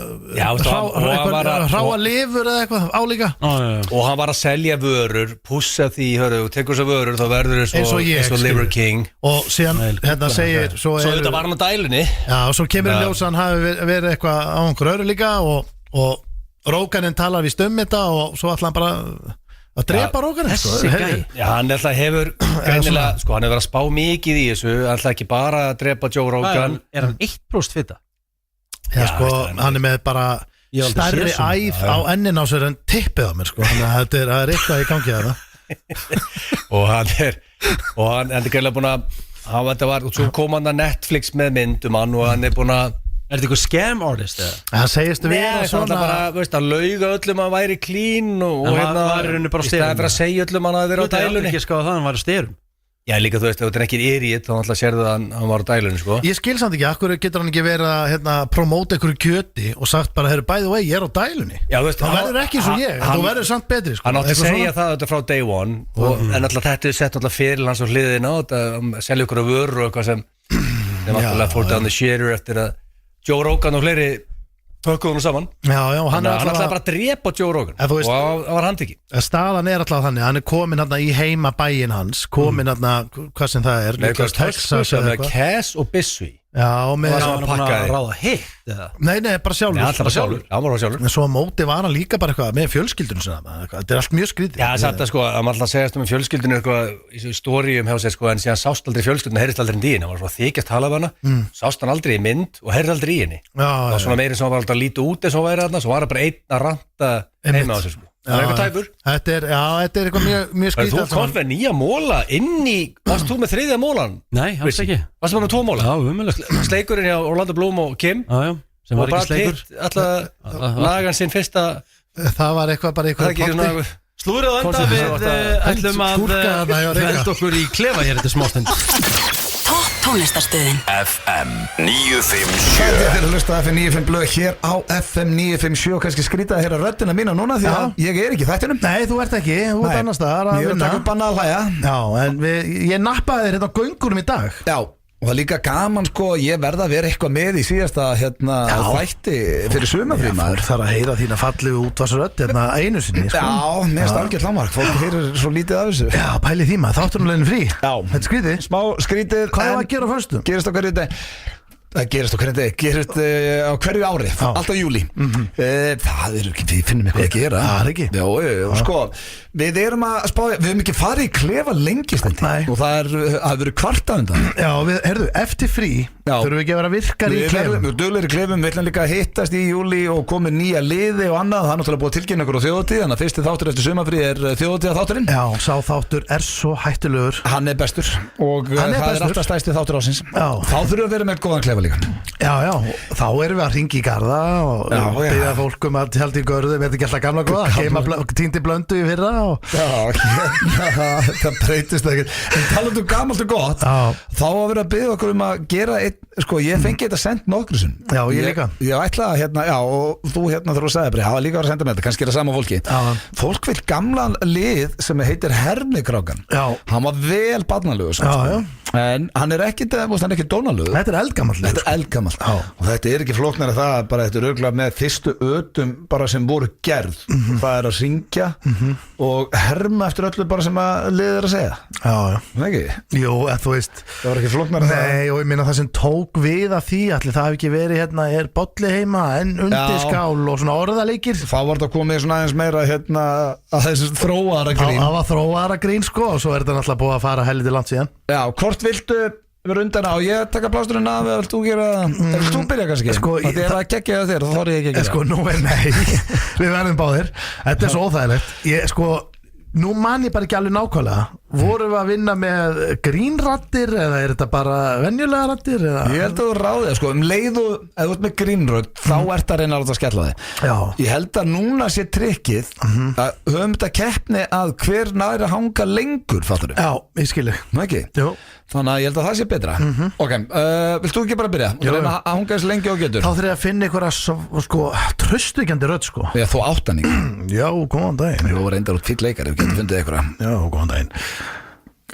hráa lifur eða eitthvað álíka og hann var að selja vörur pussa því, hörru, tekur þessar vörur þá verður eins og Liver King og síðan hérna segir svo þetta var hann á dælunni og svo kemur í ljós að hann hafi verið eitthvað á einhver öru líka og Róganinn talar við þetta og svo ætla hann bara að drepa Róganinn Þessi gæi hann hefur greinilega, sko hann hefur verið að spá mikið í þessu hann ætla ekki bara að drepa Joe Rogan Er hann 1% fita? Já sko, hann er með bara stærri æð á ennin á sér en tippið á mér sko þannig að þetta er eitthvað í gangi að það og hann er greinilega búin að svo kom hann að Netflix með mynd hann og hann er búin að Er þetta eitthvað scam artist eða? Hann segist að vera svona bara, veist, að lauga öllum að væri clean og hérna var í bara í staðið fyrir að segja öllum að vera á dælunni Ekki skáða það, hann var á styrum Já, líka þú veist, ef þetta er ekki idiot þá alltaf sérðu að hann var á dælunni, sko Ég skil samt ekki, akkur getur hann ekki verið að promóta einhverju kjöti og sagt bara, herru, by the way, ég er á dælunni Já, þú veist, hann verður ekki eins og ég, þú verður samt betri, sko Hann átti að segja það þetta frá day one en alltaf þetta er sett alltaf fyrir hans á hliðina og selja ykkur vörur og eitthvað sem náttúrulega fór down the shitter eftir að Joe Rogan og fleiri pökkuðu hún saman. Já, hann Hann ætlaði bara að drepa Joe Rogan þú veist- og það var handtekinn. Staðan alltaf þannig, hann komin hérna í heimabæin hans, komin hérna, hvað sem það er, Með líklegast Texas með eitthvað. Cass og Bissuí. Já, með Það var var búin að pakkaði. ráða hitt eða? Nei, bara sjálfur. Alltaf bara sjálfur. Já, bara sjálfur. En svo á móti var hann líka bara eitthvað með fjölskyldunum sinna, þetta er allt mjög skrítið. Já, satt að sko, að maður alltaf segast um fjölskyldinu eitthvað í svo stórium hjá sér sko, en síðan sást aldrei fjölskyldinu, heyrist aldrei í henni, hann var svo þykjast talað af hana, sást hann aldrei í mynd og heyrði aldrei í henni. Það var svona meiri sem hann var alltaf að líta út eins og væri þarna, svo var það bara einn að ranta heima á sér sko. Það er eitthvað tæpur. Þetta er eitthvað mjög skrítið. Þú komst með nýja móla inn í, varst þú með þriðja mólan? Nei, alls ekki. Varst þú með 2 móla? Já, umöðulegt. Sleikurinn hjá Orlando Bloom og Kim Já, sem var ekki sleikur. alltaf lagan sinn fyrsta. Það var bara eitthvað party. Slúrið á enda við ætlum að held okkur í klefa hér þetta smástund. Topp tónlistarstöðin FM 957 Þetta er að hlusta FM 95 blöð hér á FM 957 og kannski skrýta að heyra röddina mína núna því að ég er ekki í þættinum. Nei, þú ert ekki, þú ert annars staðar að Ég er að vinna. taka upp bannað að hlæja. Já, en ég nappaði þér hérna á göngunum í dag. Já, og það er líka gaman sko, ég verða að vera eitthvað með í síðasta þætti fyrir sumafrí maður. Fólk þarf að heyra þína fallegu útvarsrödd hérna einu sinni, sko. Já, mér finnst algjört lágmark, fólk heyrir svo lítið af þessu. Já, pæli því maður, þáttunulegin frí. Já. Þetta er skrítið. Smá skrítið. Hvað er að gera á föstum? Gerist á hverju dag? Það gerist á hverju degi, gerist á hverju ári, alltaf júli. Það er ekki, við finnum eitthvað að gera. Það er ekki. Já, sko, við erum að spá, við hefum ekki farið í klefa lengi stendi. Nei. Og það hefur verið kvartað undan. Já, heyrðu, eftir frí þurfum við ekki að vera virkar í klefum. Við duglegir í klefum, við ætlum líka að hittast í júli og komið nýja liði og annað. Það er náttúrulega búið að tilkynna okkur á þjóðatíð, þannig að fyrsti þáttur eftir sumafrí er þjóðatíðarþátturinn. Já, sá þáttur er svo hættulegur. Hann er bestur og það er alltaf stærsti þáttur ásins. Já. Þá þurfum við að vera með góðan klefa líka. Já, þá erum við að ringi í garða og byrja fólk um að halda í görðu, við veitum ekki alltaf gamla góða, heima týndi blöndu í fyrra og... það breytist ekkert. En talandi um gamalt og gott, þá að vera að byrja okkur um að gera sko, ég fengi þetta sendt nokkru sinni. Já, ég líka. Ég ætla að, og þú þegar þú sagði bara, hafa líka verið að senda með þetta, kannski er það sama fólki. Fólk vil gamlan lið sem heitir Hermikrákan. Hann var vel barnalegur, en hann er ekki dónalegur. Þetta er eldgamalt lið. Þetta er eldgamalt. Og þetta er ekki flóknara það, bara þetta er örugglega með fyrstu ötum bara sem voru gerð. Það er að syngja og herma eftir öllu bara sem að liðið er að segja. Já. Það ekki? Jú, en þú veist, það var ekki flóknara það. Nei, og ég minna það sem tók við að því, allir það hafi ekki verið hérna, er bolli heima en undirskál og svona orðaleikir. Þá var þetta komið svona aðeins meira hérna að þessu þróaðara grín. Það var þróaðara grín sko og svo er þetta náttúrulega búið að fara helviti langt síðan. Já, hvort viltu vera undan á, ég taka plásturinn af eða vilt þú gera, vilt þú byrja kannski? Sko, það er að gegja þér, þá þorri ég ekki að gera. Sko, nú er nei, við verðum báðir. Þetta er svo óþægilegt. Nú man ég bara ekki alveg nákvæmlega. Vorum við að vinna með grínrattir eða er þetta bara venjulega rattir? Ég held að þú ráðið, sko, leið og ef þú ert með grínrödd, þá ert að reyna að láta skella þig. Já. Ég held að núna sé trikkið að höfum þetta keppni að hver næri að hanga lengur, fattur þú? Já, ég skilji. Nú ekki? Jú. Þannig að ég held að það sé betra. Ok, vilt þú ekki bara byrja? Þú reyna að hanga þessu lengi og getur? Þá þurfið að finna einhverja sko, tröstvíkjandi rödd sko. Já, þú áttan ekki. Já, góðan daginn. Jú, reyndar út fýll leikari, við getum fundið einhverja. Já, góðan daginn.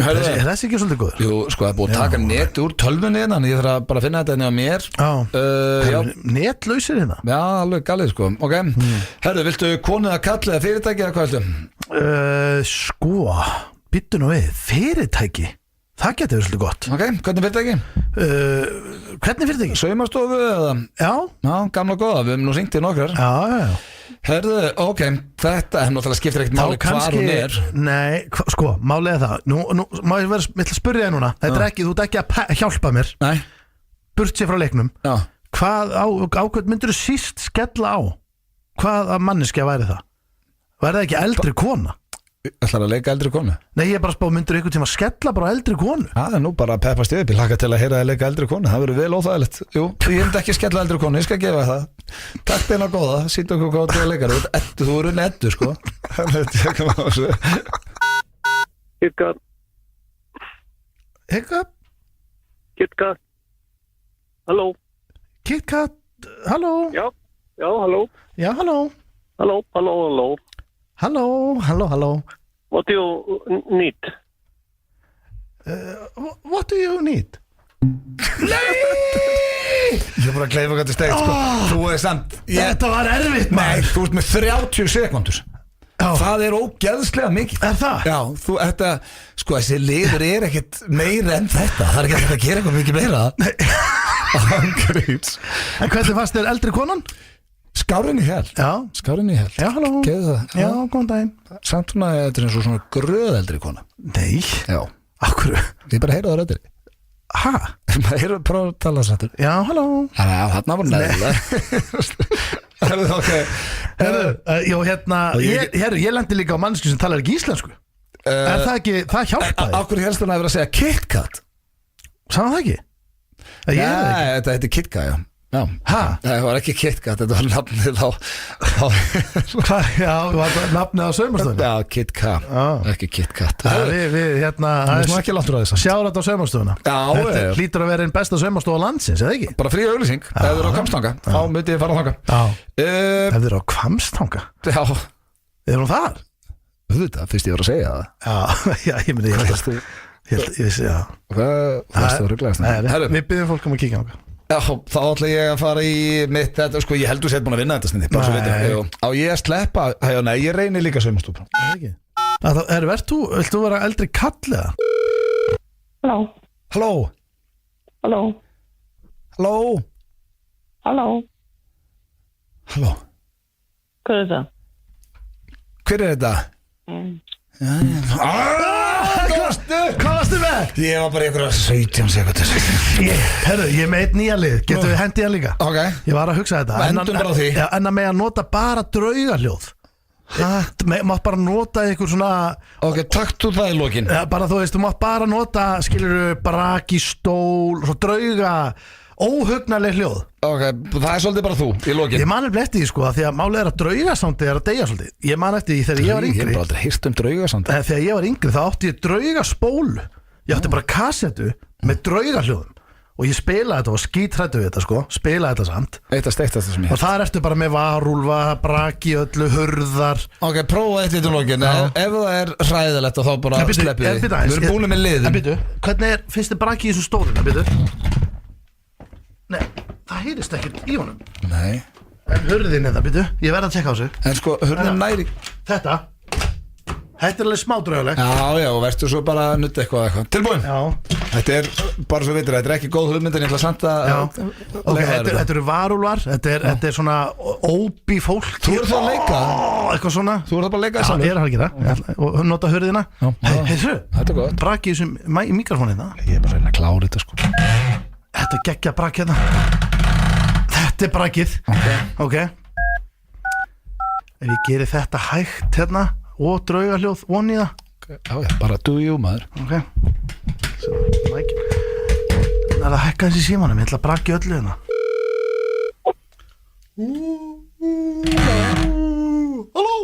Er þessi ekki svolítið góður? Jú, sko, það er búið að taka net úr tölvunni hérna, ég þarf að bara finna þetta hérna á mér. Já, netlausir hérna? Já, alveg galið, sko. Ok, herru, viltu konið að kalla eða fyrirtæki eða hvað viltu? Sko, byttu nú við, fyrirtæki? Það getur verið svolítið gott. Ok, hvernig fyrirtæki? Hvernig fyrirtæki? Saumastofu eða? Já. Já, gamla góða, við hefum nú ringt í nokkrar. Já. Herðu, ok, þetta er náttúrulega skiptir ekkert máli hvar hún er. Nei, sko, málið er það. Nú má ég vera, ég ætla að spyrja þig núna. Þetta er ekki, þú ert ekki að hjálpa mér. Nei. Burt sér frá leiknum. Já. Hvað ákveð myndir þú síst skella á? Hvað að manneskja væri það? Væri það ekki eldri kona? Ætlar að leika eldri konu? Nei, ég er bara að spá, myndir ykkur tíma að skella bara á eldri konu? Það er nú bara að peppast yfir, hlaka til að heyra að leika eldri konu. Það verður vel óþægilegt. Jú, ég myndi ekki skella eldri konu, ég skal gefa það. Takk beina góða, sýndu okkur hvað þú leikar. Þú eru nettu, sko. KitKat. KitKat? KitKat. Halló. KitKat, halló. Já, halló. Já, halló. Halló. Hello. What do you need? What do you need? Nei! Ég er bara að gleyma hvað þetta stegt sko. Þú er samt Þetta var erfitt Nei, maður þú ert með 30 sekundur Það er ógeðslega mikið Er það? Já, þetta Sko, þessi liður er ekkert meira en þetta Það er ekki að gera eitthvað mikið meira Ángríms En hvernig fannst þér eldri konan? Skárin í hel Já, Skárin í hel já, halló Geðu það Já, góðan daginn Samt svona, þetta er eins og svona gröðeldri kona Nei, Já akkur Ég bara heyra það röddri Ha? Maður er bara að tala sattur Já, halló Já, þarna var neðilega Herðu, ok Jó, hérna Ég lendi líka á mannsku sem talar ekki íslensku Er það ekki, það hjálpaði Akkur helst hann að vera að segja KitKat Sagði það ekki? Ég er það ekki Nei, þetta heitir KitKat, já Ha? Það var ekki KitKat, þetta var nafnið á Hvað, já, var það nafnið á saumastofunni? Já, KitKat, ekki KitKat Við, hérna Það er svona ekki langt úr þess Sjáur þetta á saumastofuna Þetta hlýtur að vera einn besta saumastofa landsins, eða ekki? Bara frí auglýsing, ef þið eru á Hvammstanga Þá myndi ég fara á þanga Ef þið eru á Hvammstanga? Já Er hún þar? Þetta, fyrst ég var að segja það Já, ég myndi Ég vissi, já Við byggjum fólk að kíkja á okkur Já, þá ætla ég að fara í mitt þetta, sko, ég heldur sér búin að vinna þetta sniði, bara svo veitir. Á ég að sleppa, nei, ég reynir líka saumastúpa. Vilt þú vera eldri kall eða? Halló. Halló. Halló. Halló. Halló. Hvað er það? Hver er þetta? Hvað varstu með? Ég var bara ykkur að 17 sekundur. Herru, ég er með eitt nýja lið. Getur við hendið hann líka? Ok. Ég var að hugsa þetta. Endum bara á því. En að með að nota bara draugahljóð. Mátt bara nota ykkur svona. Ok, takt þú það í lokin. Bara þú veist, þú mátt bara nota, skilurðu, braki, stól, svo drauga, óhugnarleg hljóð. Ok, það er svolítið bara þú í lokin. Ég man eftir því sko, því að málið er að draugasándi er að deyja svolítið. Ég man eftir því þegar ég var yngri. Ég hef bara aldrei hýrt draugasándi. Þegar ég var yngri þá átti ég draugaspólu. Ég átti bara kassettu með draugahljóðum. Og ég spilaði þetta og skítrættu við þetta sko. Spilaði þetta samt. Eitt að steikta þetta sem ég. Og þar ertu bara með varúlfa, braki, öllu, hurðar. Ok, prófa eitt í lokin. Ef það er hræðilegt þá bara sleppið þið. Við erum búin með liðin. Hvernig er fyrsti braki í þessu stólinu? Nei, það heyrist ekkert í honum. Nei. En hurðin er það, ég verð að tjekka á þessu. En sko, hurðin næri. Þetta er alveg smá draugalegt. Já, og verður svo bara að nutta eitthvað. Tilbúin? Já. Þetta er, bara svo veitir, þetta er ekki góð hugmynd en ég ætla samt að þetta eru varúlvar, þetta er svona óbí fólk. Þú ert það að leika? Eitthvað svona. Þú ert það bara að leika þess að? Já, ég er að gera. Og nota hurðina. Heyrðu, þetta er gott. Braki í mikrofónið það. Ég er bara að reyna að klára þetta sko. Þetta geggja brakið þetta er brakið. Ok. Ef ég geri þetta hægt hérna og draugahljóð og nýða. Já, bara do you maður. Ok. Það er að hækka þessi símanum. Ég ætla að brakið öllu hérna. Halló.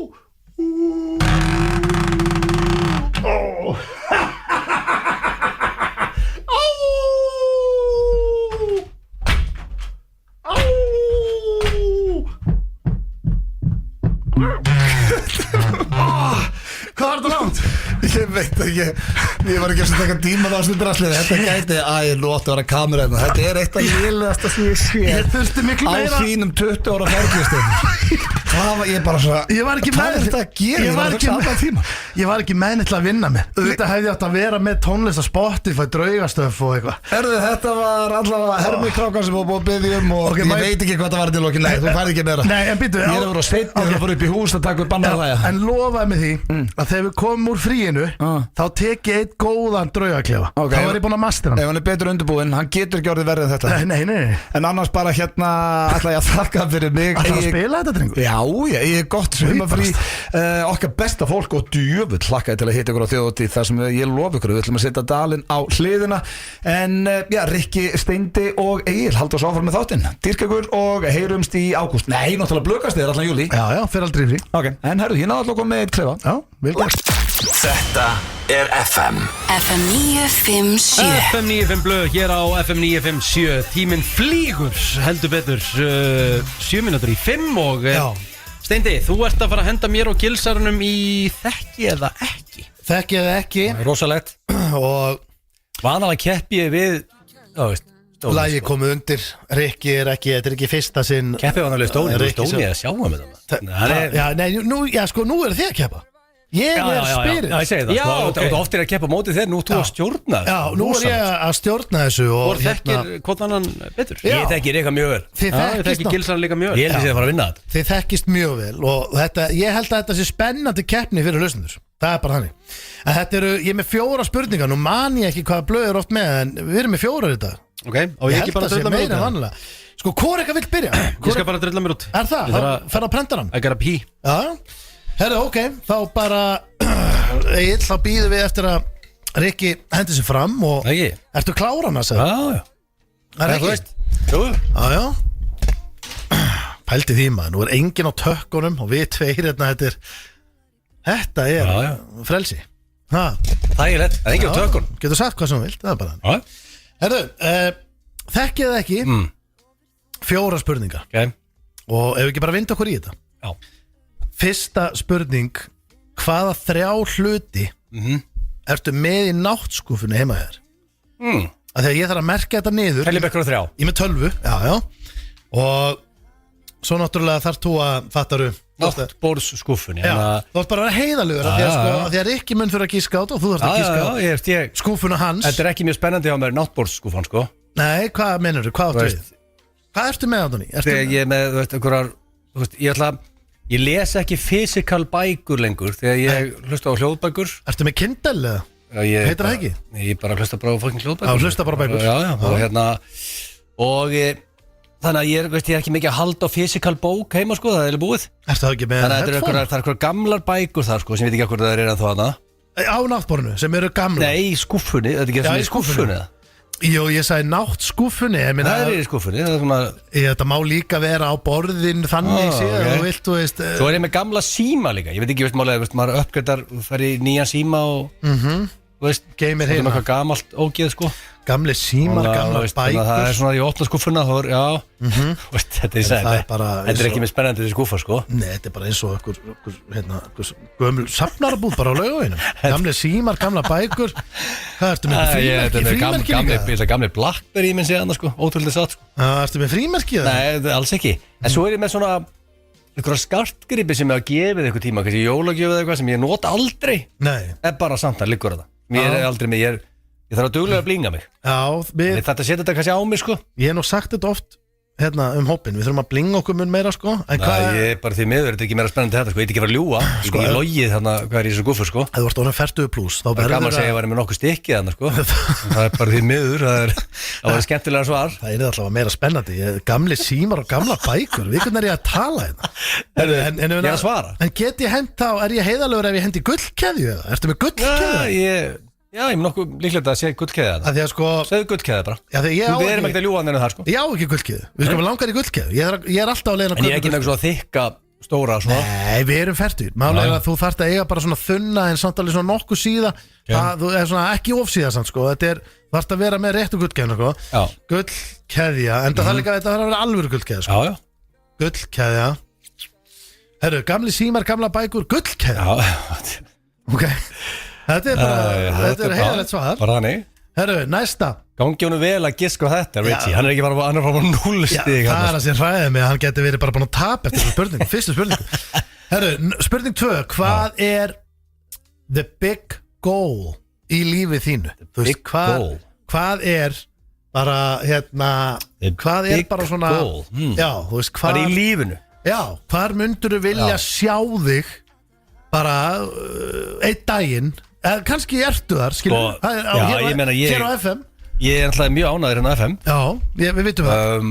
Hvað var þetta langt? Ég veit ekki. Ég var ekki að taka tíma á snurdrasliði. Þetta gæti, nú áttu að vera kamera hérna. Þetta er eitt af lélegasta sem ég sé. Ég þurfti miklu meira. Á þínum 20 ára ferðlistum. Ég bara svona. Ég var ekki með þetta að gera. Ég var ekki með tíma. Ég var ekki með neitt að vinna með. Þetta hefði átt að vera með tónlist á Spotify, draugastöf og eitthvað. Þetta var allavega hermikrákan sem var búið að biðja og ég veit ekki hvað það var til lokin. Nei, þú færði ekki meira. Nei, en býttu. Ég er að vera á sveitni og það fór upp í hús að taka upp bannað hlæja. En lofaði mig því að þegar við komum úr fríinu þá tek ég eitt góðan draugaklefa. Þá var ég búin að mastera hann. Ef hann er betur undirbúinn, hann getur ekki orðið verið en þetta. Nei. En annars bara hérna ætla ég að þakka fyrir mig. Ætla að spila þetta, drengur? Já, ég er gott sumarfrí. Okkar besta fólk og djöfull hlakkaði til að hitta ykkur á þjóðhátíð þar sem ég lofa ykkur, við ætlum að setja dalinn á hliðina. En Rikki, Steindi og Egil halda oss áfram með þáttinn. Dýrka ykkur og heyrumst í ágúst. Nei, náttúrulega blökast þér allan júlí. Já, fyrir aldrei frí. Ok, en herru, ég náðu alltaf að koma með eitt klefa. Já, vel gert. Þetta er FM FM 957 FM 95 blöð hér á FM 957. Tíminn flýgur heldur betur 7 mínútur í 5 og Steindi, þú ert að fara að henda mér og gilsarunum í þekki eða ekki. Þekki eða ekki. Rosalegt. Og vanalega keppi ég við Lagi komið undir, Rikki þetta er ekki fyrsta sinn Keppið var náttúrulega stóni, Rikki stóni að sjá hann með það nú eru þið að keppa Ég er spyrir Já, ég segi það, þú oft að keppa mótið þeir, nú þú að stjórna Já, nú er ég að stjórna þessu Hvor þekkir hvort annan betur Ég þekki Rikka mjög vel Ég þekki Gilsan líka mjög vel Ég held að ég að fara að vinna þetta Þið þekkist mjög vel og ég held að þetta sé spennandi keppni fyrir hlustendur Það er bara þannig En þetta ég er með 4 spurningar, nú man ég ekki hvaða blöð er oft með en við erum með 4 í dag Ok, og ég ekki bara að drölla mér út Sko, hvor eitthvað vill byrja? Ég skal bara drölla mér út Er það? Fer að prenta hann? I gotta pee Já, herru, ok, þá bara Egil, þá býðum við eftir að Rikki hendi sér fram og ertu kláran að segja? Já Það er ekki? Já Pældi því maður, nú er enginn á tökkunum og við tveir hérna, þetta er frelsi Það er lett, það er enginn á tökkunum Getur sagt hvað sem þú vilt, það er bara Herru, þekkið þið ekki 4 spurningar og ef við ekki bara vinda okkur í þetta Já Fyrsta spurning hvaða 3 hluti ertu með í náttskúfunni heima þér af því að ég þarf að merka þetta niður Hellibekkur og 3 Ég með 12, já og svo náttúrulega þarf þú að fattaru Náttborðsskúfunni Já, þú ert bara að vera heiðalugur af því að Rikki mun fyrir að gíska á þetta og þú þarfst að gíska á skúfuna hans Þetta er ekki mjög spennandi á mér náttborðsskúfan sko Nei, hvað meinur þú? Hvað áttu við? Hvað ertu með á þannig? Þegar ég er með, þú veist, einhverjar Ég les ekki physical bækur lengur þegar ég hlusta á hljóðbækur Ertu með Kindle eða? Heitir það ekki? Ég bara hlusta bara á fucking hljóðbækur Já, hlusta bara bækur Og þannig að ég er ekki mikið að halda á physical bók heima sko, það er búið Ertu það ekki með headphone? Þannig að það er einhverjar gamlar bækur þar sko sem ég veit ekki hvað það er en þá hana Á náttborðinu, sem eru gamlar? Nei, í skúffunni, þetta er ekki það í skúffunni Jú, ég sagði náttskúffunni Það er í skúffunni Þetta má líka vera á borðin þannig séð þú veist Svo er ég með gamla síma líka Ég veit ekki, málega, maður uppgötar fer í nýjan síma og geymir heima eitthvað gamalt ógeð sko Gamli símar, gamla bækur Það er svona í 8 skúffuna Þetta er ekki með spennandi þessi skúffa sko Nei, þetta er bara eins og einhver gömul safnarabúð bara á Laugaveginum Gamli símar, gamla bækur Hvað ertu með frímerki líka? Þetta er gamli Blackberry minn séðan sko, ótrúlega satt sko Ertu með frímerki? Nei, alls ekki En svo er ég með svona einhverja skartgripi sem ég hafa gefið eitthvað tíma kannski jólagjöf eða eitthvað sem ég nota aldrei er bara samt að liggur þetta Ég er aldrei með, ég þarf að duglega að blinga mig Þetta setja þetta kannski á mig sko Ég hef nú sagt þetta oft hópin, við þurfum að blinga okkur mun meira sko Ég er bara því miður, þetta er ekki meira spennandi þetta sko Ég er ekki að fara að ljúga, ég er ekki logið þarna hvað er í þessu gúfur sko Þú ert orðin 40+, þá verður það gaman að segja að ég var með nokkuð stykki þarna sko Það er bara því miður, það var skemmtilega svar Það er alltaf meira spennandi, gamli símar og gamla bækur Við hvernig er ég að tala Ég er að svara En get ég hent á, er ég heiðalegur ef ég hendi gullkeðju eða? Ertu með gullkeðju? Já, ég er nokkuð líklega að segja gullkeðja það sko, segðu gullkeðja bara Við erum ekkert að ljúga hann en það sko Ég á ekki gullkeðju, við sko langar í gullkeðju Ég er alltaf að leiðin að En ég er ekki með eitthvað þykka stóra svona Nei, við erum fertur Málega að þú þarft að eiga bara svona þunna en samt alveg svona nokkuð síða Það er svona ekki ofsíða samt sko Þú þarft að vera með réttu gullkeðjuna sko Gullkeðja, en það líka þetta þarf að vera alvöru gullkeðja sko Gullkeðja Herru, gamli símar, gamla bækur, gullkeðja Ok Þetta er heiðalegt svar Bara þannig Herru, næsta Gangi honum vel að giska þetta, Richie Hann er ekki bara, hann er bara 0 stig Það er að sér hræðið mig að hann geti verið bara búin að tapa eftir þessu spurningu, fyrstu spurningu Herru, spurning 2 Hvað er the big goal í lífið þínu? Big goal Hvað er bara, hvað er bara svona Já, þú veist, hvað er í lífinu? Já, hvar myndur þú vilja sjá þig bara einn daginn kannski ertu þar, skilur hér á FM Ég er alltaf mjög ánæður hérna á FM Já, við vitum það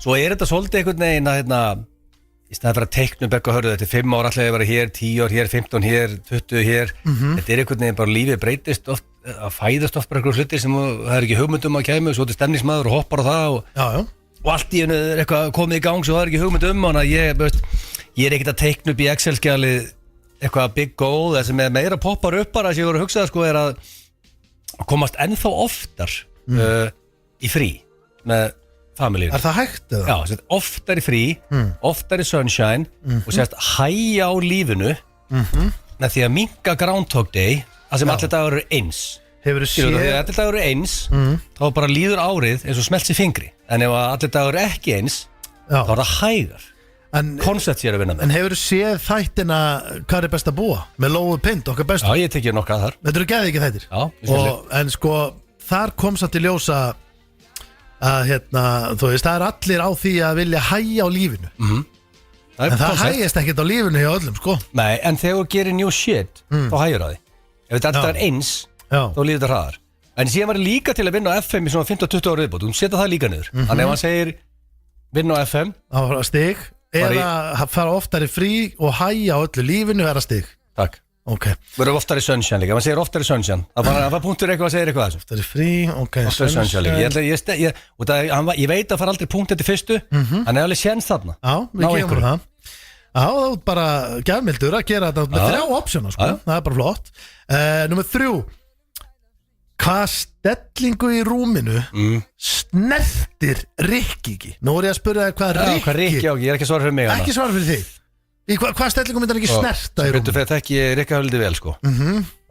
Svo er þetta svolítið einhvern veginn að í staðan fyrir að teiknum bekka hörðu þetta er 5 ára alltaf að vera hér, 10 ár hér, 15 hér 20 hér, þetta er einhvern veginn bara lífið breytist oft, að fæðast oft bara einhverjum hlutir sem það er ekki hugmyndum að kæmu svo er stemningsmaður og hoppar á það og allt í hennu er eitthvað komið í gang svo það er ekki hugmyndum og ég er ekkert að teikna upp í Excel-skjalið eitthvað big goal, það sem er meira poppar upp bara sem ég voru að hugsa sko er að komast ennþá oftar í frí með familíu. Er það hægt eða? Já, oftar í frí, oftar í sunshine og sérst hæja á lífinu með því að minka Groundhog Day að sem allir dagar eru eins Hefur þú séð Þegar allir dagur eins þá bara líður árið eins og smelt sér fingri. En ef allir dagur ekki eins þá það hægar. Koncept sér að vinna með. En hefur þú séð þættina Hvað er best að búa? Með Lóu Pind, okkar bestu. Já, ég tekið nokkað þar. Þetta eru geði ekki þættir. Já, en sko, þar kom satt í ljósa að þú veist, það er allir á því að vilja hægja á lífinu. En það hægjast ekkert á lífinu hjá öllum, sko. Nei, en þegar þú gerir new shit þá hægur það því. Ef þetta alltaf er eins þá líður þetta hraðar. En síðan var ég líka til að vinna á FM í svona 15-20 ára viðbót. Þú setja það líka niður. Þannig ef hann segir vinna á FM þá var það stig. Eða fara oftar í frí og hægja á öllu lífinu er það stig. Takk. Ok. Verður oftar í sunshine líka. Man segir oftar í sunshine. Það var punktur eitthvað að segja eitthvað þessu. Oftar í frí, ok. Oftar í sunshine líka. Ég veit að fara aldrei punkt eftir fyrstu. Hann er alveg séns þarna. Já, við gefum það. Já, það er bara gjafmildur að gera þetta með 3 optiona, sko. Það er bara flott. Númer 3. Hvað stellingu í rúminu snertir Rikki ekki? Nú er ég að spyrja það hvað Rikki... Hvað Rikki á ekki, ég er ekki svara fyrir mig hana. Ekki svara fyrir þig. Í hvað stellingu myndi hann ekki snerta í rúminu? Betur fyrir þekki Rikki hafði vel, sko.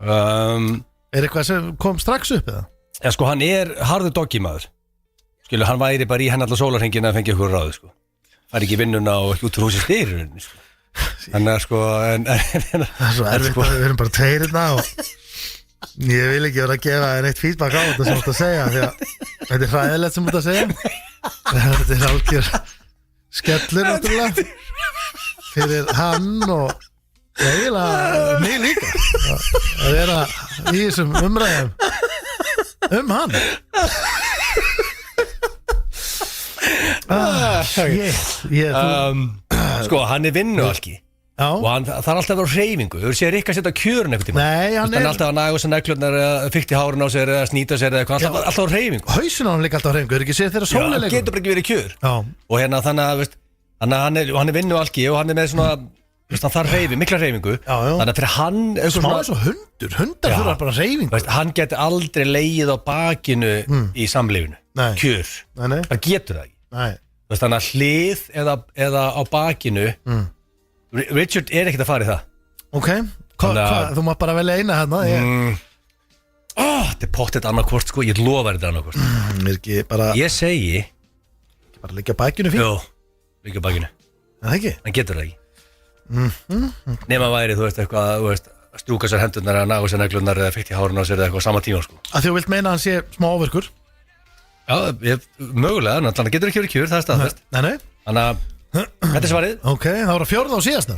Er eitthvað sem kom strax upp, eða? Já, sko, hann er harður doggimaður. Skilu, hann væri bara í henn allar sólarhringina að fengja ykkur ráðu, sko. Það er ekki vinnuna og ekki út úr húsi styrir, sko. Þannig að, sko... Það er svo erfitt að við erum bara tveirina og... Ég vil ekki vera að gefa þér eitt feedback á þetta sem þú ert að segja því að þetta er hræðilegt sem þú ert að segja. Þetta er algjör skellur náttúrulega fyrir hann og eiginlega mig líka að vera í þessum umræðum hann. Sko, hann er vinnualki og hann þarf alltaf að vera á hreyfingu. Þú sér ekki að setja kjörun eitthvað tíma. Nei, hann er alltaf að naga sér neglurnar eða fikta í hárun á sér eða snýta sér eða eitthvað, alltaf á hreyfingu. Hausin á hann líka alltaf á hreyfingu, er ekki sér þeirra sólilegur? Já, hann getur bara ekki verið í kjör. Og hérna þannig að, veist, hann er vinnualki og hann er með svona, veist, hann þarf hreyfingu, mikla hreyfingu. Þannig að fyrir hann smá eins og hundar þurfa bara hreyfingu. Veist, hann getur aldrei legið á bakinu í samlífinu. Kjör. Það getur það ekki. Veist, þannig að hlið eða á bakinu Richard er ekkert að fara í það. Ok, þú má bara velja eina hérna. Þetta er pottet annarkvort, sko. Ég lofa þetta annarkvort. Ég segi bara liggja bakinu fín. Jó, liggja bakinu. Það ekki? Hann getur það ekki. Nema væri, þú veist, eitthvað, þú veist, strúka sér hendurnar eða naga sér neglurnar eða fikta í hárun á sér eða eitthvað sama tíma, sko. Að þú vilt meina að hann sé smá ofirkur? Já, mögulega, en hann getur ekki verið kjur, það er staðfest. Nei. Þannig að þetta er svarið. Ok, það var að 4. og síðasta.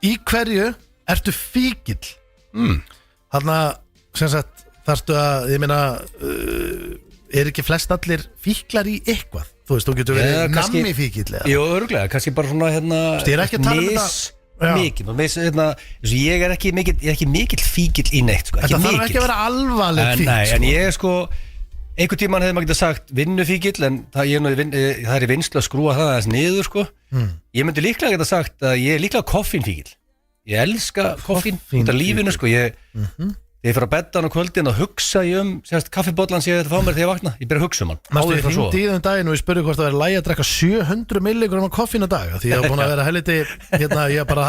Í hverju ertu fíkill? Þarna, sem sagt, þarftu að, ég meina, er ekki flest allir fíklar í eitthvað? Þú veist, þú getur verið nammi fíkill eða? Jú, öruglega, kannski bara svona, ég er ekki að tala um þetta mikið, ég er ekki mikill fíkill í neitt, sko. Þetta þarf ekki að vera alvarleg fíkill. Nei, en ég er sko einhvern tímann hefði maður getað sagt vinnufíkill, en það er í vinslu að skrúa það aðeins niður, sko. Ég myndi líklega geta sagt að ég er líklega koffínfíkill. Ég elska koffín út af lífinu, sko. Þegar ég fyrir að bedda á kvöldin og hugsa kaffibollan sé þetta fá mér þegar ég vakna. Ég byrja að hugsa um hann. Mástu ég hringdi í þeim daginn og ég spurði hvort það væri lægi að drekka 700 milligram af koffín á dag. Því ég hef búin að vera helviti, ég er bara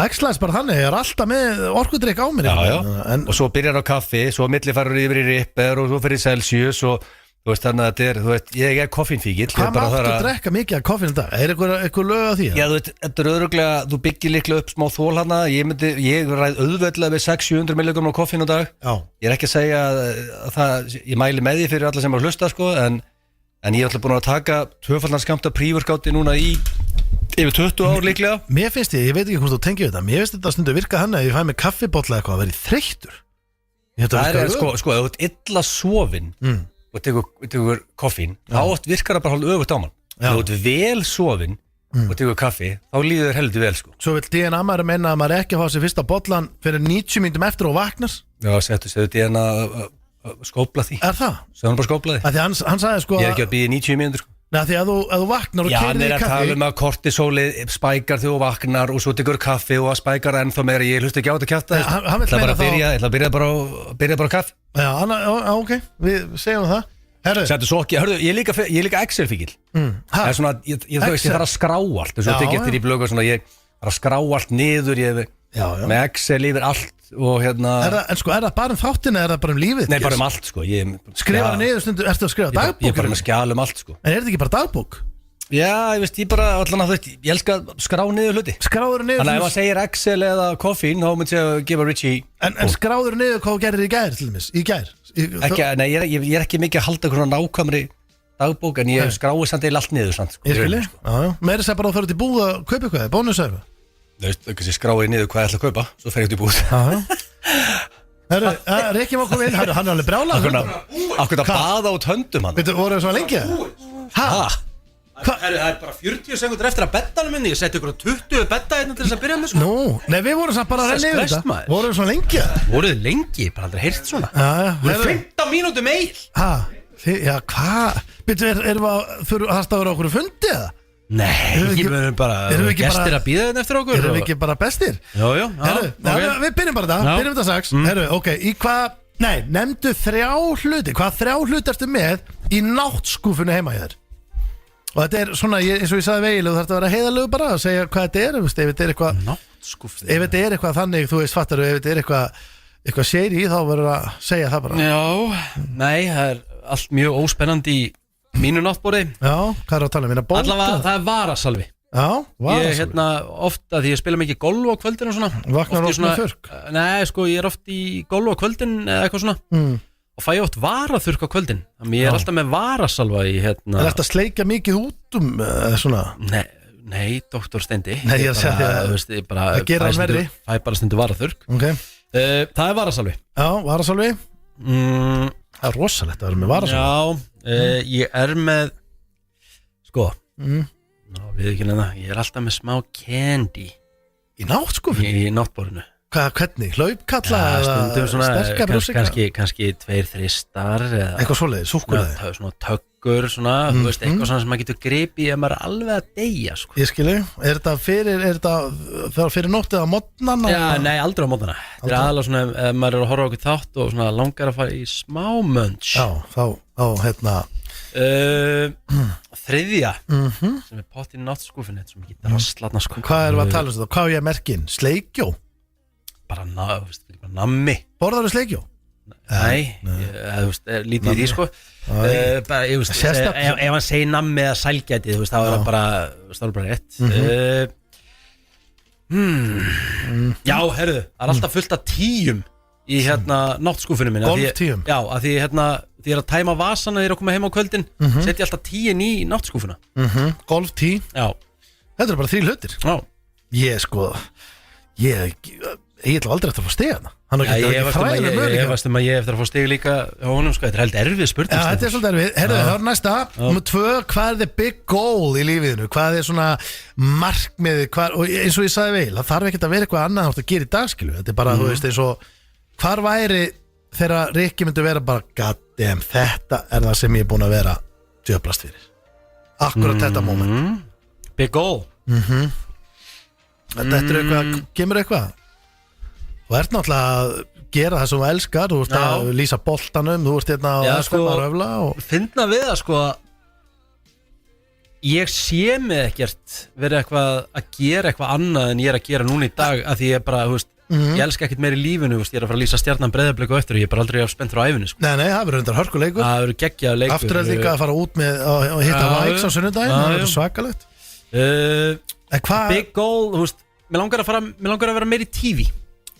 æxlaðist bara þannig, ég er alltaf með orkudrykk á mér. Já. Og svo byrjar á kaffi, svo millifærur yfir í Ripper og svo fyrir Celsius og þú veist þannig að þetta er, þú veist, ég er koffínfíkill. Hvað máttu að drekka mikið af koffín í dag? Er eitthvað lög á því? Já, þú veit, þetta er öðruglega, þú byggir líklega upp smá þól hana, ég ræð auðveldlega við 600-700 milligram af koffín á dag. Já. Ég er ekki að segja að það, ég mæli með því fyrir alla sem er að hlusta, sko, en ég er alltaf búin að taka 2-faldan skammt af pre-workouti núna í yfir 20 ár líklega. Mér finnst ég veit ekki hvort þú tengir þetta, mér finnst þetta stundu virka hann að ég fæ mig kaffibolla eitthvað að vera þreyttur. Það er sko, ef þú ert illa sofin og tekur koffín, þá oft virkar það bara hálf öfugt á mann. Ef þú ert vel sofin og tekur kaffi, þá líður þér heldur vel, sko. Svo vil DNA maður meina að maður ekki að fá sér fyrsta bollan fyrir 90 mínútum eftir og vaknar. Já, settu DNA skópla því. Er það? Svo hann bara skópla því. Því hann sagði sko ég er ekki að býða 90 mínútur, sko. Nei, því að þú vaknar og keyrir í kaffi. Já, hann er að tala um að kortisólið spækar þegar þú vaknar og svo tekur kaffi og að spækar ennþá meira. Ég hlusta ekki á þetta kjafta. Ég ætla að byrja bara kaffi. Já, ok, við segjum það. Settu svo ekki, hörðu, ég er líka Excel-fíkil. Það er svona, ég þarf að skrá allt. Þess að tekja eftir í blögu svona, að skrá allt niður með Excel yfir allt og hérna En sko, er það bara þáttina, er það bara lífið? Nei, bara allt sko Skrifa niður stundu, ertu að skrifa dagbók? Ég bara með skjal allt sko En er þetta ekki bara dagbók? Já, ég bara, allan að ég elska að skrá niður hluti Skráður niður Þannig að ef maður segir Excel eða koffín þá myndi ég að gefa Richie En skráður niður hvað þú gerir í gær til dæmis? Í gær? Nei, ég er ekki mikið að halda einhverjum nákvæmri dagbók en ég skrái samt eða allt niður sko, Ég skilji, meira sér bara að fara út í búð að kaupa eitthvað, bónusserfa Þú veist, ég skrái niður hvað ég ætla að kaupa svo fer ég út í búð Rikki má koma inn, hann er alveg brjálað Akkur að baða út höndum hann Veitu, voru það svona lengi? Það er bara 40 sekundur eftir að beddanum minni Ég seti ykkur 20 bedda hérna til þess að byrja með sko. Nú, nei við vorum samt bara að renna yfir þetta Voru það svona lengi? Voruð lengi, bara aldrei heyrt svona Voruð 15 mínútur meil Já, hvað? Býttu, erum við að það vera okkur fundi eða? Nei, við erum bara gestir að býða þetta eftir okkur Erum við ekki bara bestir? Jó, Við byrjum bara það, byrjum þetta strax Ok, í hvað, nefndu 3 hluti Hvað 3 hluti ertu með í náttskúfunni heima í þér? Og þetta er svona, eins og ég sagði Vegil, þú þarfst að vera heiðalög bara að segja hvað þetta er, ef þetta er eitthvað náttskúfunni Ef þetta er eitthvað þannig, þú veist, fattar ef þetta er eitthvað séri í, þá verður að segja það bara Já, nei, það er allt mjög óspennandi í mínu náttborði Já, hvað er að tala um, minna bóta? Allavega, það er varasalvi Já, varasalvi Ég, ofta, því ég spila mikið golf á kvöldin og svona Vaknar oft með þurrk? Nei, sko, ég er oft í golf á kvöldin eða eitthvað svona Og fæ ég oft varaþurrk á kvöldin Þannig ég er alltaf með varasalva í hérna Er þetta að sleikja mikið út svona? Nei, doktor Steindi Nei, ég segi það Það gera hann verri Fæ bara stundu varaþurk Það er varasalvi Já, varasalvi Það er rosalegt að vera með varasalvi Já, ég er með Sko Við ekki nefna, ég er alltaf með smá candy Í náttskúfunni? Í náttborðinu Hvernig? Hlaupkalla eða sterkar brjósika? Kannski 2 þristar Eitthvað svoleiði, súkkulaði Svona töggur, svona, þú veist, eitthvað svona sem maður getur gripið ef maður er alveg að deyja sko. Ég skilji, er þetta fyrir nóttið á mótnana? Já, nei, aldrei á mótnana Þetta er aðalega svona, ef maður er að horfa okkur þátt og svona langar að fara í smá munch Já, þá hérna Þriðja sem er pott í náttskúfinni Þetta er svo mikið draslatna sko. Hvað erum við að tala um þetta? Hvað er ég að merkin? Sleikjó? Bara nammi Borðar þú sleikjó? Nei, lítið í því sko Ef hann segir nammi eða sælgæti þá er það bara rétt Já, herruðu það er alltaf fullt af tíum í hérna náttskúfunum minna Golftíum? Já, að því hérna því ég er að tæma vasana þegar ég er að koma heim á kvöldin setja alltaf 10 í náttskúfuna Golftí? Já Þetta er bara 3 hlutir Já Ég sko Ég ætla aldrei eftir að fá stiga hana Ég veist að ég eftir að fá stiga líka á honum sko, þetta er held erfið spurning Já, þetta er svolítið erfið, herru, það er næsta Númer 2, hvað er the big goal í lífiðinu? Hvað er svona markmiði og eins og ég sagði Vegil, það þarf ekkert að vera eitthvað annað að gera í dagskilu, þetta er bara, þú veist, eins og hvar væri þegar Rikki myndi vera bara, god damn, þetta er það sem ég er búin að vera djöflast fyrir akkurat þetta moment Big goal Þetta er eitthvað, kemur eitthvað Þú ert náttúrulega að gera það sem þú elskar Þú ert að lýsa boltanum Þú ert hérna að stemma röfla Finna við það sko Ég sé mig ekkert verið eitthvað að gera eitthvað annað en ég er að gera núna í dag að því ég bara, þú veist, ég elska ekkert meir í lífinu ég er að fara að lýsa Stjarnan Breiðablik og eftir og ég er bara aldrei spennt frá æfinu sko. Nei, það verður undar hörkuleikur Það verður geggjað leikur Aftur er líka að fara út með að hitta Vikes á sunnudaginn Það verður svakalegt Big goal, þú veist Mér langar að vera meir í TV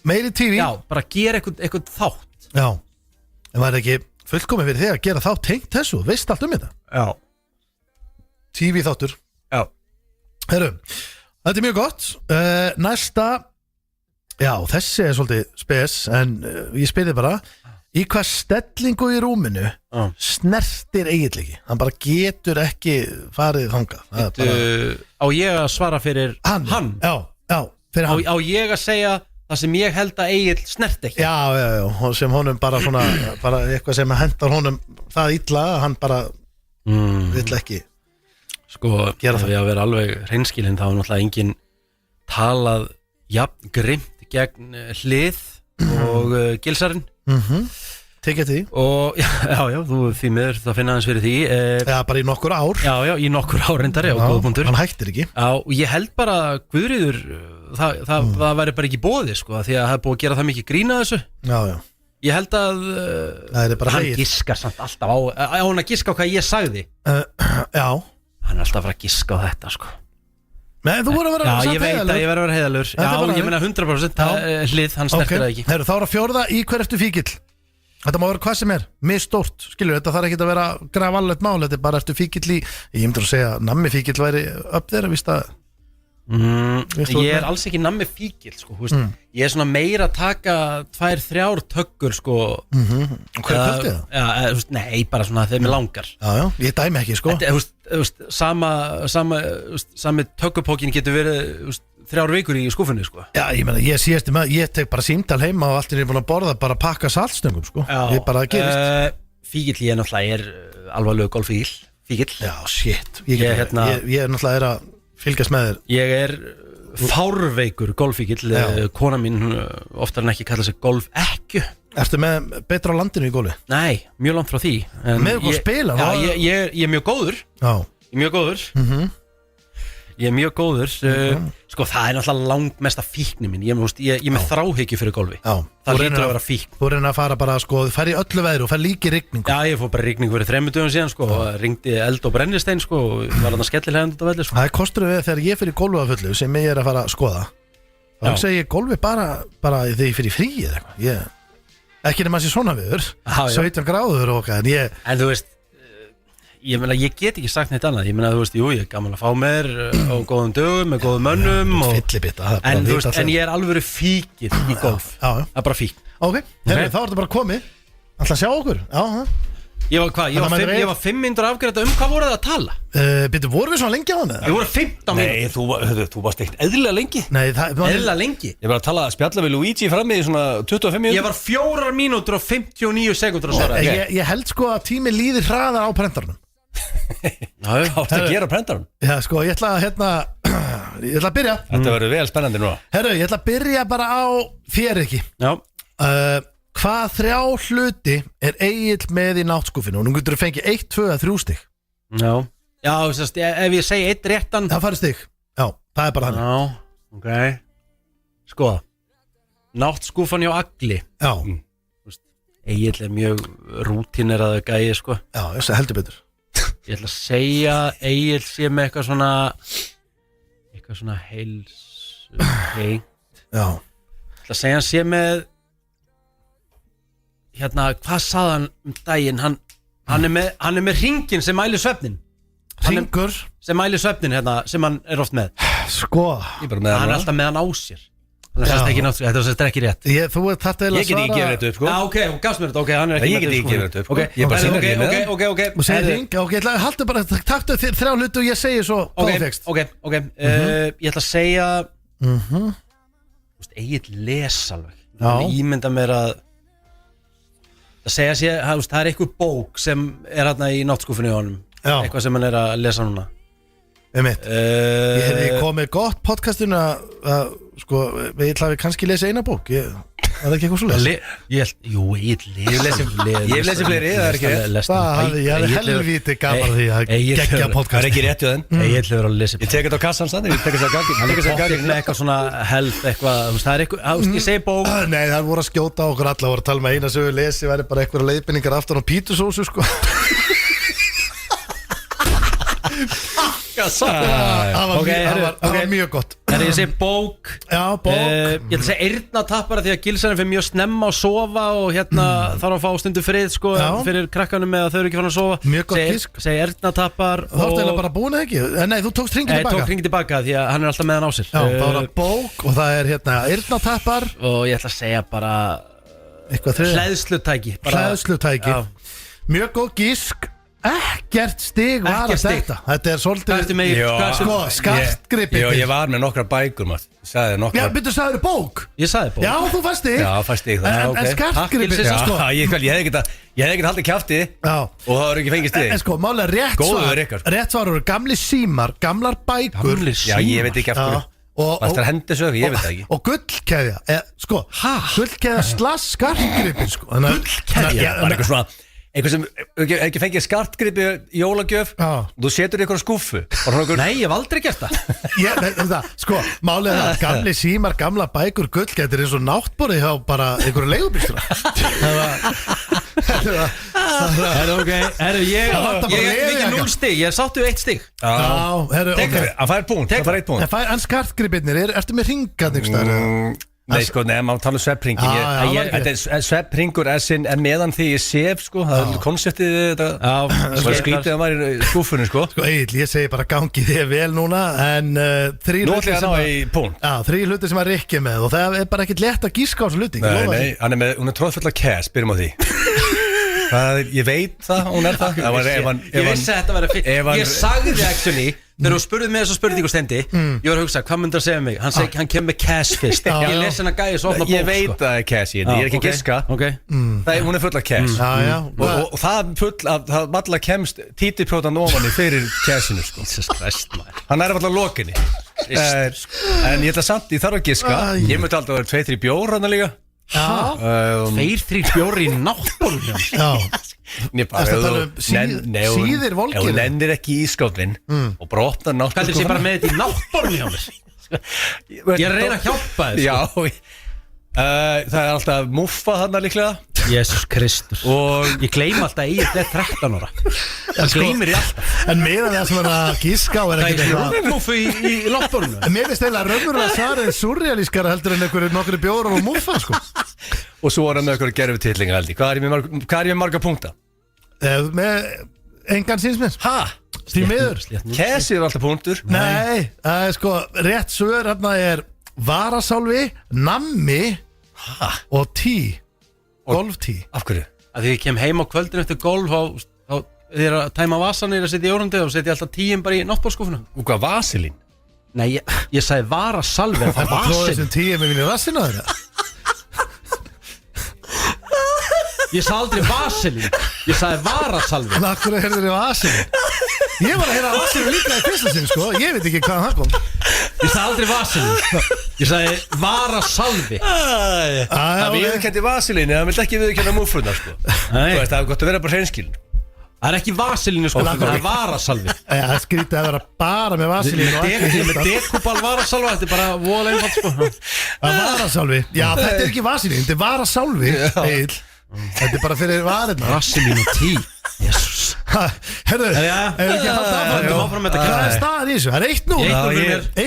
Meir í TV? Já, bara gera eitthvað þátt Já, en var það ekki fullkomið fyrir þig að gera þátt tengt þessu veist allt um þetta? Já TV þáttur Já Herru, þetta er mjög gott Næsta Já, þessi er svolítið spes en ég spyrir bara í hvað stellingu í rúminu snertir Egill ekki hann bara getur ekki farið þangað Á ég að svara fyrir hann? Já, fyrir hann Á ég að segja það sem ég held að Egill snert ekki Já, sem honum bara svona bara eitthvað sem hendar honum það illa að hann bara vill ekki Sko, ef ég að vera alveg hreinskilinn þá er náttúrulega enginn talað jafn grimt gegn Hlið og Gilsarinn tekið því. Og já, þú því miður það finna aðeins fyrir því Já, bara í nokkur ár. Já, í nokkur ár reyndar, góða punktur. Hann hættir ekki. Já, og ég held bara Guðríður, það væri bara ekki boðið, sko, því að það er búið að gera það mikið grína þessu. Já. Ég held að hann giskar samt alltaf á hann að giska á hvað ég sagði. Já. Hann er alltaf að fara að giska á þetta, sko. Nei, þú voru að vera heiðalur. Já, ég veit að ég verður að vera heiðalur. Já, ég meina 100% hlið, hann snertir það ekki. Herru, þá er að fjórða í hver eftir fíkill. Þetta má vera hvað sem er, misstórt, skilur, þetta þarf ekki að vera grafalegt mál, þetta er bara eftir fíkill í, ég myndur að segja, nammi fíkill væri upp þeirra, víst að... Ég er alls ekki nammi fíkill, sko, ég er svona meira að taka 2-3 tökkur, sko. Hvað er kvöldið það? Já, nei, bara svona þegar mér langar. Já, ég dæmi ekki, sko. Sami tökkupókin getur verið 3 vikur í skúfunni, sko. Já, ég meina, ég tek bara símtal heima og allt er ég búin að borða, bara pakka saltstöngum, sko. Ég bara gerist. Fíkill, ég náttúrulega alvarlegu golffíkill. Já, shit. Ég er náttúrulega að fylgjast með þér. Ég er fárveikur golffíkill. Kona mín oftar en ekki kalla sig golfekkju. Ertu með betra á landinu í golfi? Nei, mjög langt frá því. Með hvað spila? Já, ég er mjög góður. Já. Ég er mjög góður. Sko, það er náttúrulega langmesta fíknin mín. Ég er með þráhyggju fyrir golfi. Já. Það hlýtur að vera fíkn. Þú reynir að fara bara, sko, þú fær í öllu veðri og fær líki rigningu. Já, ég fór bara rigningu fyrir 3 dögum síðan, sko, og ringdi eld og brennistein, sko, og var þarna skellilegand út af velli, sko. Það er kostur við þegar ég fyrir golfu að fullu sem ég er að fara að skoða. Þá segi ég golfi bara þegar ég fyrir frí eða eitthvað. Ekki nema sér svona viður, 17 gráður og okkar, en þú veist, ég meina, ég get ekki sagt neitt annað. Ég meina, þú veist, jú, ég er gaman að fá mér á góðum dögum, með góðum mönnum en þú veist, en ég er alveg fíkill í golf. Það er bara fíkn. Ok, þá er þetta bara komið. Ætla að sjá okkur. Ég var 5 mínútur afgjörða hvað voruð það að tala? Býttu, voru við svona lengi á hann? Ég voru 15 mínútur. Nei, þú varst ekkert eðlilega lengi. Eðlilega lengi? Ég var að tala að spjalla við Luigi frammi í svona 25 mínútur. Ég var 4 mínútur og 59 sekúndur að svara. Ég held sko að tími líður hraðar á prentarnum. Áttu að gera prentarnum? Já, sko, ég ætla að byrja. Þetta verður vel spennandi nú. Herru, ég ætla að byrja bara á þér ekki. Já. Hvað 3 hluti er Egill með í náttskúfinu? Og nú getur þú fengið 1, 2 eða 3 stig. Já, ef ég segi 1 réttan það farið stig. Já, það er bara hann. Já, ok. Sko, náttskúfan hjá Agli. Já. Egill er mjög rútineraður gæi, sko. Já, ég heldur betur. Ég ætla að segja Egill sé með eitthvað svona heilsutengt. Já. Ég ætla að segja hann sé með hvað sagði hann daginn? Hann er með hringinn sem mælir svefnin. Hringur sem mælir svefnin sem hann er oft með. Sko, hann er alltaf með hann á sér. Þetta er ekki rétt. Þú þarft eiginlega Ég get ekki gefið þetta upp, sko. Já, ok, þú gafst mér þetta. Ok, hann er ekki Ég get ekki gefið þetta upp, sko. Ég er bara sýnir ekki með það. Ok. Og segir hring, ok, haldu bara, taktu 3 hluti og ég segi svo hvað þú fegst. Ok, ég ætla að segja Egill les alveg. Ég ímynda mér að segja sér, það er eitthvað bók sem er hérna í náttskúfunni á honum. Eitthvað sem hann er að lesa núna. Ég hefði komið gott podcastinu að sko, við ætlaði kannski lesa eina bók. Það er ekki eitthvað svo les. Jú, ég lesi fleiri, það er ekki rétt. Ég hefði helvíti gaman því að gegja podcast. Það er ekki rétt, Ég ætlaði að lesa. Ég tek þetta á kassan sann, ég tek þetta á gangin með eitthvað svona helf, eitthvað, það er eitthvað, ég segi bók. Nei, það voru að skjóta okkur alla, voru að tala með eina sem við lesi, væri bara eitthvað leiðbendingar aftan á pítusósu, sko. Það var mjög gott. Ég segi bók. Já, bók. Ég ætla að segja eyrnatappara því að gilsarinn fyrir mjög snemma að sofa og þarf að fá stundu frið, sko, fyrir krakkanum með að þau eru ekki fann að sofa. Mjög gott gísk. Segi eyrnatappar. Þú átti eiginlega bara búin eða ekki? Nei, þú tókst hringið tilbaka. Ég tók hringið tilbaka því að hann er alltaf með hann á sér. Já, það var það bók og það er eyrnatappar. Og ég ætla að segja bara hleðslutæki. Mjög góð gísk. Ekkert stig var að þetta. Þetta er svolítið skartgripið. Ég var með nokkra bækur, maður. Já, byrju, sagður bók? Ég sagði bók. Já, þú fannst stig. Já, fannst stig. En skartgripið. Ég hefði ekkert haldið kjafti og það var ekki fengið stig. En sko, málega rétt svar voru gamli símar, gamlar bækur. Já, ég veit ekki af hverju. Það er hendisög, ég veit það ekki Og gullkeðja, sko Gullkeðja slass skartgripin sko. Gullkeðja, það eitthvað svona Eitthvað sem ekki fengið skartgripi í jólagjöf Þú setur ykkur á skúffu Nei, ég hef aldrei gert það Sko, málið það Gamli símar, gamla bækur, gullkeðja eins og náttborið hjá bara einhverju leigubílstjóra Það er ok Ég ekki 0 stig, ég sáttu 1 stig Það fær punkt En skartgripinir, ertu með ringan ykkur stær? Nei, sko, maður tala sveppringin Sveppringur er meðan því ég sef, sko Það er konseptið þetta Skrítið að maður í skúfunni, sko Sko, Egill, ég segi bara gangi þig vel núna En 3 hluti sem að 3 hluti sem að Rikki með Og það er bara ekkert létt að gíska á þessu hluti Nei, hún er tróðfull af cash, byrjum á því Ég veit það, hún er það Ég vissi að þetta verið fyrir Ég sagði þið actually Þegar þú spurðið mig þess að spurningu stendi Ég var að hugsa, hvað myndi að segja mig? Hann kemur með cash fyrst Ég les hennar gæði svo ofna bók Ég veit að það er cash í henni, ég er ekki að giska Hún er full af cash Og það full af, það valla kemst Títiprótan ofan fyrir cashinu Hann er alltaf lokinni En ég ætla samt, ég þarf að giska Ég myndi alltaf að vera 2-3 bjór hann líka 2-3 bjór í náttbólum Síðir volkir Ef hún nennir ekki í skápin Og bara opna náttbólum Hvað er þetta bara með þetta í náttbólum hjá mér? Ég reyna að hjálpa þér Já, það er alltaf muffa þarna líklega Jesus Kristus Og ég gleym alltaf að ég er 13 ára Það gleymir ég alltaf En meira það sem að gíska á er ekki Það er muffu í náttbólum En mér finnst eiginlega raunverulega svarið surrealískara heldur en nokkru bjórar og muffa sko Og svo er það með einhverju gerfutitlinga held ég Hvað er ég með marga punkta? Með engan sínsmins Því miður Kessi er alltaf punktur Nei, sko, rétt svör hérna er varasálfi, nammi og tí Golftí Af hverju? Því ég kem heim á kvöldin eftir golf Þá er að tæma vasanir að setja í órandi Og setja alltaf tíum bara í náttbólskúfuna Og hvað, vaselín? Nei, ég sagði varasalfi Það var tróðið þessum tíum með minni vassina þeirra Ég sagði aldrei vaselín Ég sagði varasalvi En akkur er þér vaselín? Ég var að heyra vaselín líka í fyrsta sinn sko Ég veit ekki hvaðan það kom Ég sagði aldrei vaselín Ég sagði varasalvi Það viðurkenndi vaselín Það vilt ekki viðurkenna múfrunar sko Það er gott að vera bara hreinskiln Það er ekki vaselínu sko Það er varasalvi Það skrítið að vera bara með vaselín Með dekubal varasalva Þetta er bara vola einfalt sko Varasalvi Já, þetta er ekki vaselín Þetta er varasalvi Egill Þetta er bara fyrir varirna Vaselín og tí Jesus Herðu, er ekki að halda áfram Hvað er staðan í þessu? Það er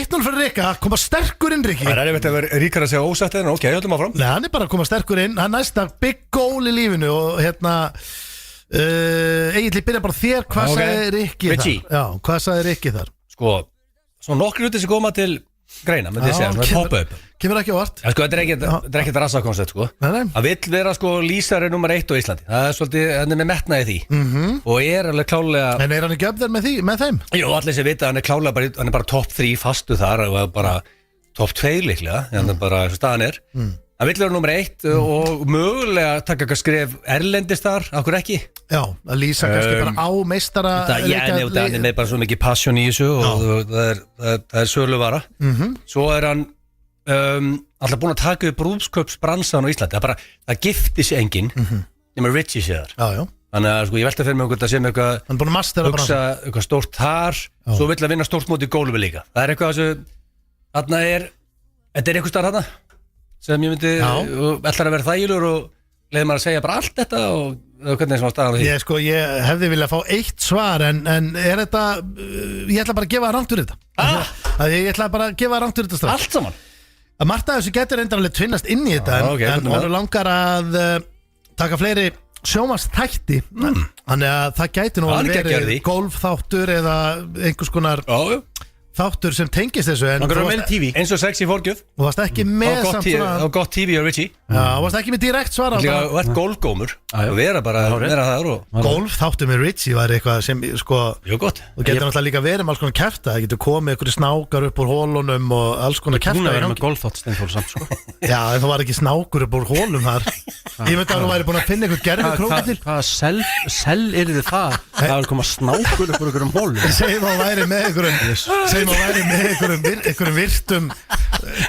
1-0 fyrir Rikka, koma sterkur inn Rikki Það er eftir að vera ríkar að segja ósætt en ok, höldum áfram Nei, hann er bara að koma sterkur inn Hann næsta big goal í lífinu og hérna Egill, ég byrja bara þér Hvað sagði Rikki þar? Já, hvað sagði Rikki þar? Sko, svona nokkri hluti sem koma til greina með því að segja, svona poppa upp Kemur ekki á vart Sko, þetta er ekkert rassakoncept sko Það vill vera sko lýsari nummer 1 á Íslandi Það er svolítið, hann er með metnaði því Og er alveg klálega En er hann ekki upp þér með þeim? Jú, allir sem vita, hann er klálega bara, hann er bara top 3 fastu þar Og bara top 2 líklega Hann er bara, eins og staðan er Hann vill vera nummer 1 og mögulega taka eitthvað skref erlendist þar, okkur ekki Já, að lýsa kannski bara á meistara Hann er með bara svo mikið passion í þessu Og það er söluvara Svo er hann alltaf búin að taka upp brúðsköpsbransan á Íslandi Það gifti sig enginn nema Richie sé þar Þannig að sko, ég velta fyrir mig okkur að sé með eitthvað Hann er búin að mastera hugsa eitthvað stórt þar Svo vill að vinna stórt móti í gólfi líka Það er eitthvað þessu Þetta er eitthvað starf þarna sem ég myndi ætlar að vera þægilegur og leiði maður að segja bara allt þetta og hvernig sem á staðan á því Ég hefði viljað fá eitt svar en er þetta ég ætla bara að gefa rangt fyrir þetta Ég ætla bara að gefa rangt fyrir þetta strax Allt saman Að Marta þessu getur reyndar alveg tvinnast inn í þetta en hún langar að taka fleiri sjónvarpsþætti þannig að það gæti nú að verið golfþáttur eða einhvers konar þáttur sem tengist þessu eins og sexy fórgjöf og varst ekki með og gott TV og Richie og varst ekki með direkt svara og ert golfgómur og vera það golfþáttur með Richie var eitthvað sem sko gott og getur náttúrulega líka verið með alls konar kæfta það getur komið einhverju snákar upp úr hólunum og alls konar kæfta hún er með golfþátt Steinþór samt sko já en það var ekki snákur upp úr hólum þar ég veit að þú væri búin að finna einhvern gerfi krókadýr hvaða sel er þið það Það er koma snákur upp úr einhverjum hólum. Segjum að væri með einhverjum virtum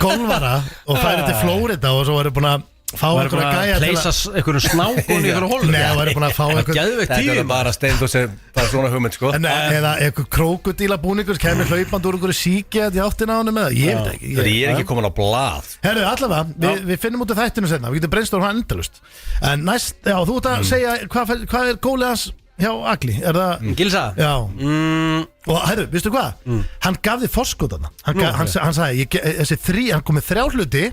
golfara og færi til Flórida og svo væri búin að fá einhverja gæja til að pleysa einhverjum snákun í einhverjum hólum. Nei, það væri búin að fá Þetta er bara Steindór sem það er svona hugmynd sko. Eða einhver krókudílabúningur kemur hlaupandi úr einhverju síki í áttina á hann með það, ég veit ekki. Ég er ekki komin á blað. Herru, allavega, við finnum út af þættinu senna, við getum brainstorm hann endalust. En næst, já, þú ert að segja hvað er gólið hans hjá Agli, er það? Gilsa? Já. Og herru, veistu hvað? Hann gaf þið forskotana. Hann sagði, hann kom með 3 hluti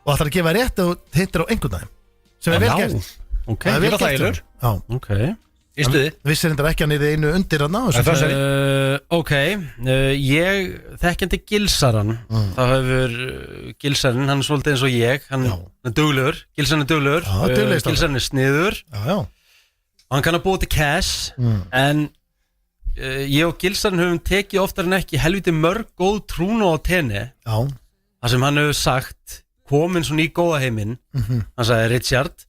og ætlar að gefa rétt að þú hittir á einhvern veginn sem er vel gert. Ok, það er vel gert. Já. Ok. Í stuði. Vissir þetta ekki hann í þið einu undir hann á ok, ég þekkjandi Gilsaran þá hefur Gilsarin, hann er svolítið eins og ég, hann er duglegur, Gilsarin er duglegur, Gilsarin er sniður og hann kann að búa til cash en ég og Gilsarin höfum tekið oftar en ekki helviti mörg góð trúna á tenni þar sem hann hefur sagt komin svona í góða heiminn hann sagði Richard,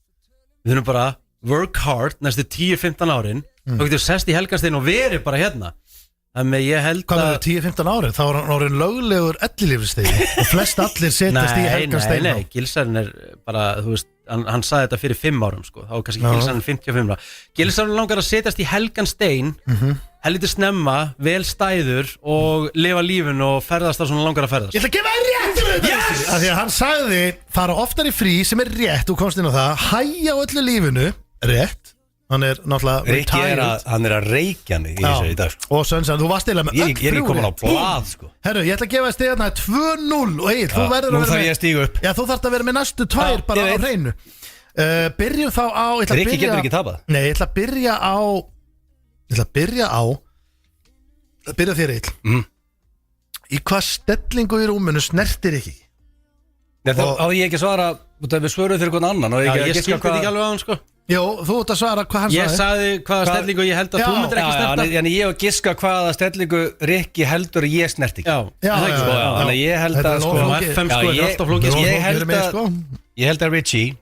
við þurfum bara work hard næstu 10-15 árin þá getur sest í Helganstein og verið bara hérna þannig að ég held að hvað með 10-15 árin, þá er hann orðin löglegur ellilífsstegi og flest allir setjast í Helganstein. Nei, Gilsarinn er bara, þú veist, hann sagði þetta fyrir 5 árum sko, þá er kannski Gilsarinn 55 ára. Gilsarinn langar að setjast í Helganstein helviti snemma, vel stæður og lifa lífin og ferðast á svona langar að ferðast. Ég ætla að gefa þér rétt yes! Af því að hann sagði fara oftar í frí sem er rétt, þú komst inn á það hæja á öllu lífinu, rétt hann er náttúrulega hann er að reykja mig í þessu í dag sko. Og Sönsan, þú varst eila með ég er ekki komin á blað sko. Herru, ég ætla að gefa þér stegna 2-0 og Egill, þú verður að vera með nú þarf ég að stíga upp já, þú þarft að vera með næstu 2 bara á hreinu byrjum þá á Rikki getur ekki tapað nei, ég ætla að byrja þér Egill í hvað stellingu í rúminu snertir ekki á ég ekki svara við svöruðum fyrir hvern annan ég skildi þetta ekki alveg á hann sko Jó, þú ert að svara hvað hann ég sagði hvaða stellingu ég held að þú myndir ekki snerta en ég og giska hvaða stellingu Rikki heldur ég snert ekki þannig að ég held að FM sko er alltaf flókið ég held að Richie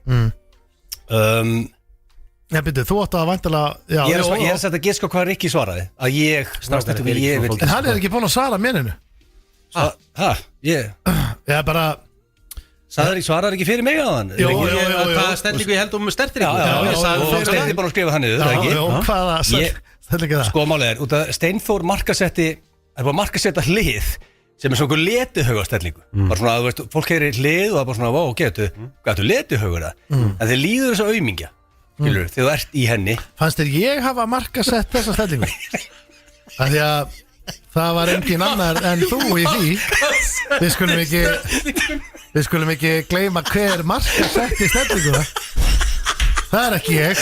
byrju, þú átt að væntanlega ég er að setja að giska hvað Rikki svaraði að ég snert ekki en hann er ekki búin að svara méninu ég bara Svarar ekki fyrir mig á hann hvaða stellingu ég held stertir ekki og Steindi bara að skrifa hann niður hvaða stellingu það sko málið út að Steinþór markasetti er bara markasetta hlið sem er svona letuhaugastellingu bara svona að veist, fólk heyrir hlið og það er bara svona getur letuhaugur það en þeir líður þess að aumingja skilur þegar þú ert í henni fannst þér ég hafa markasett þessa stellingu af því að það var engin annar en þú í því við skulum ekki gleyma hver markasett í stellinguna það er ekki ég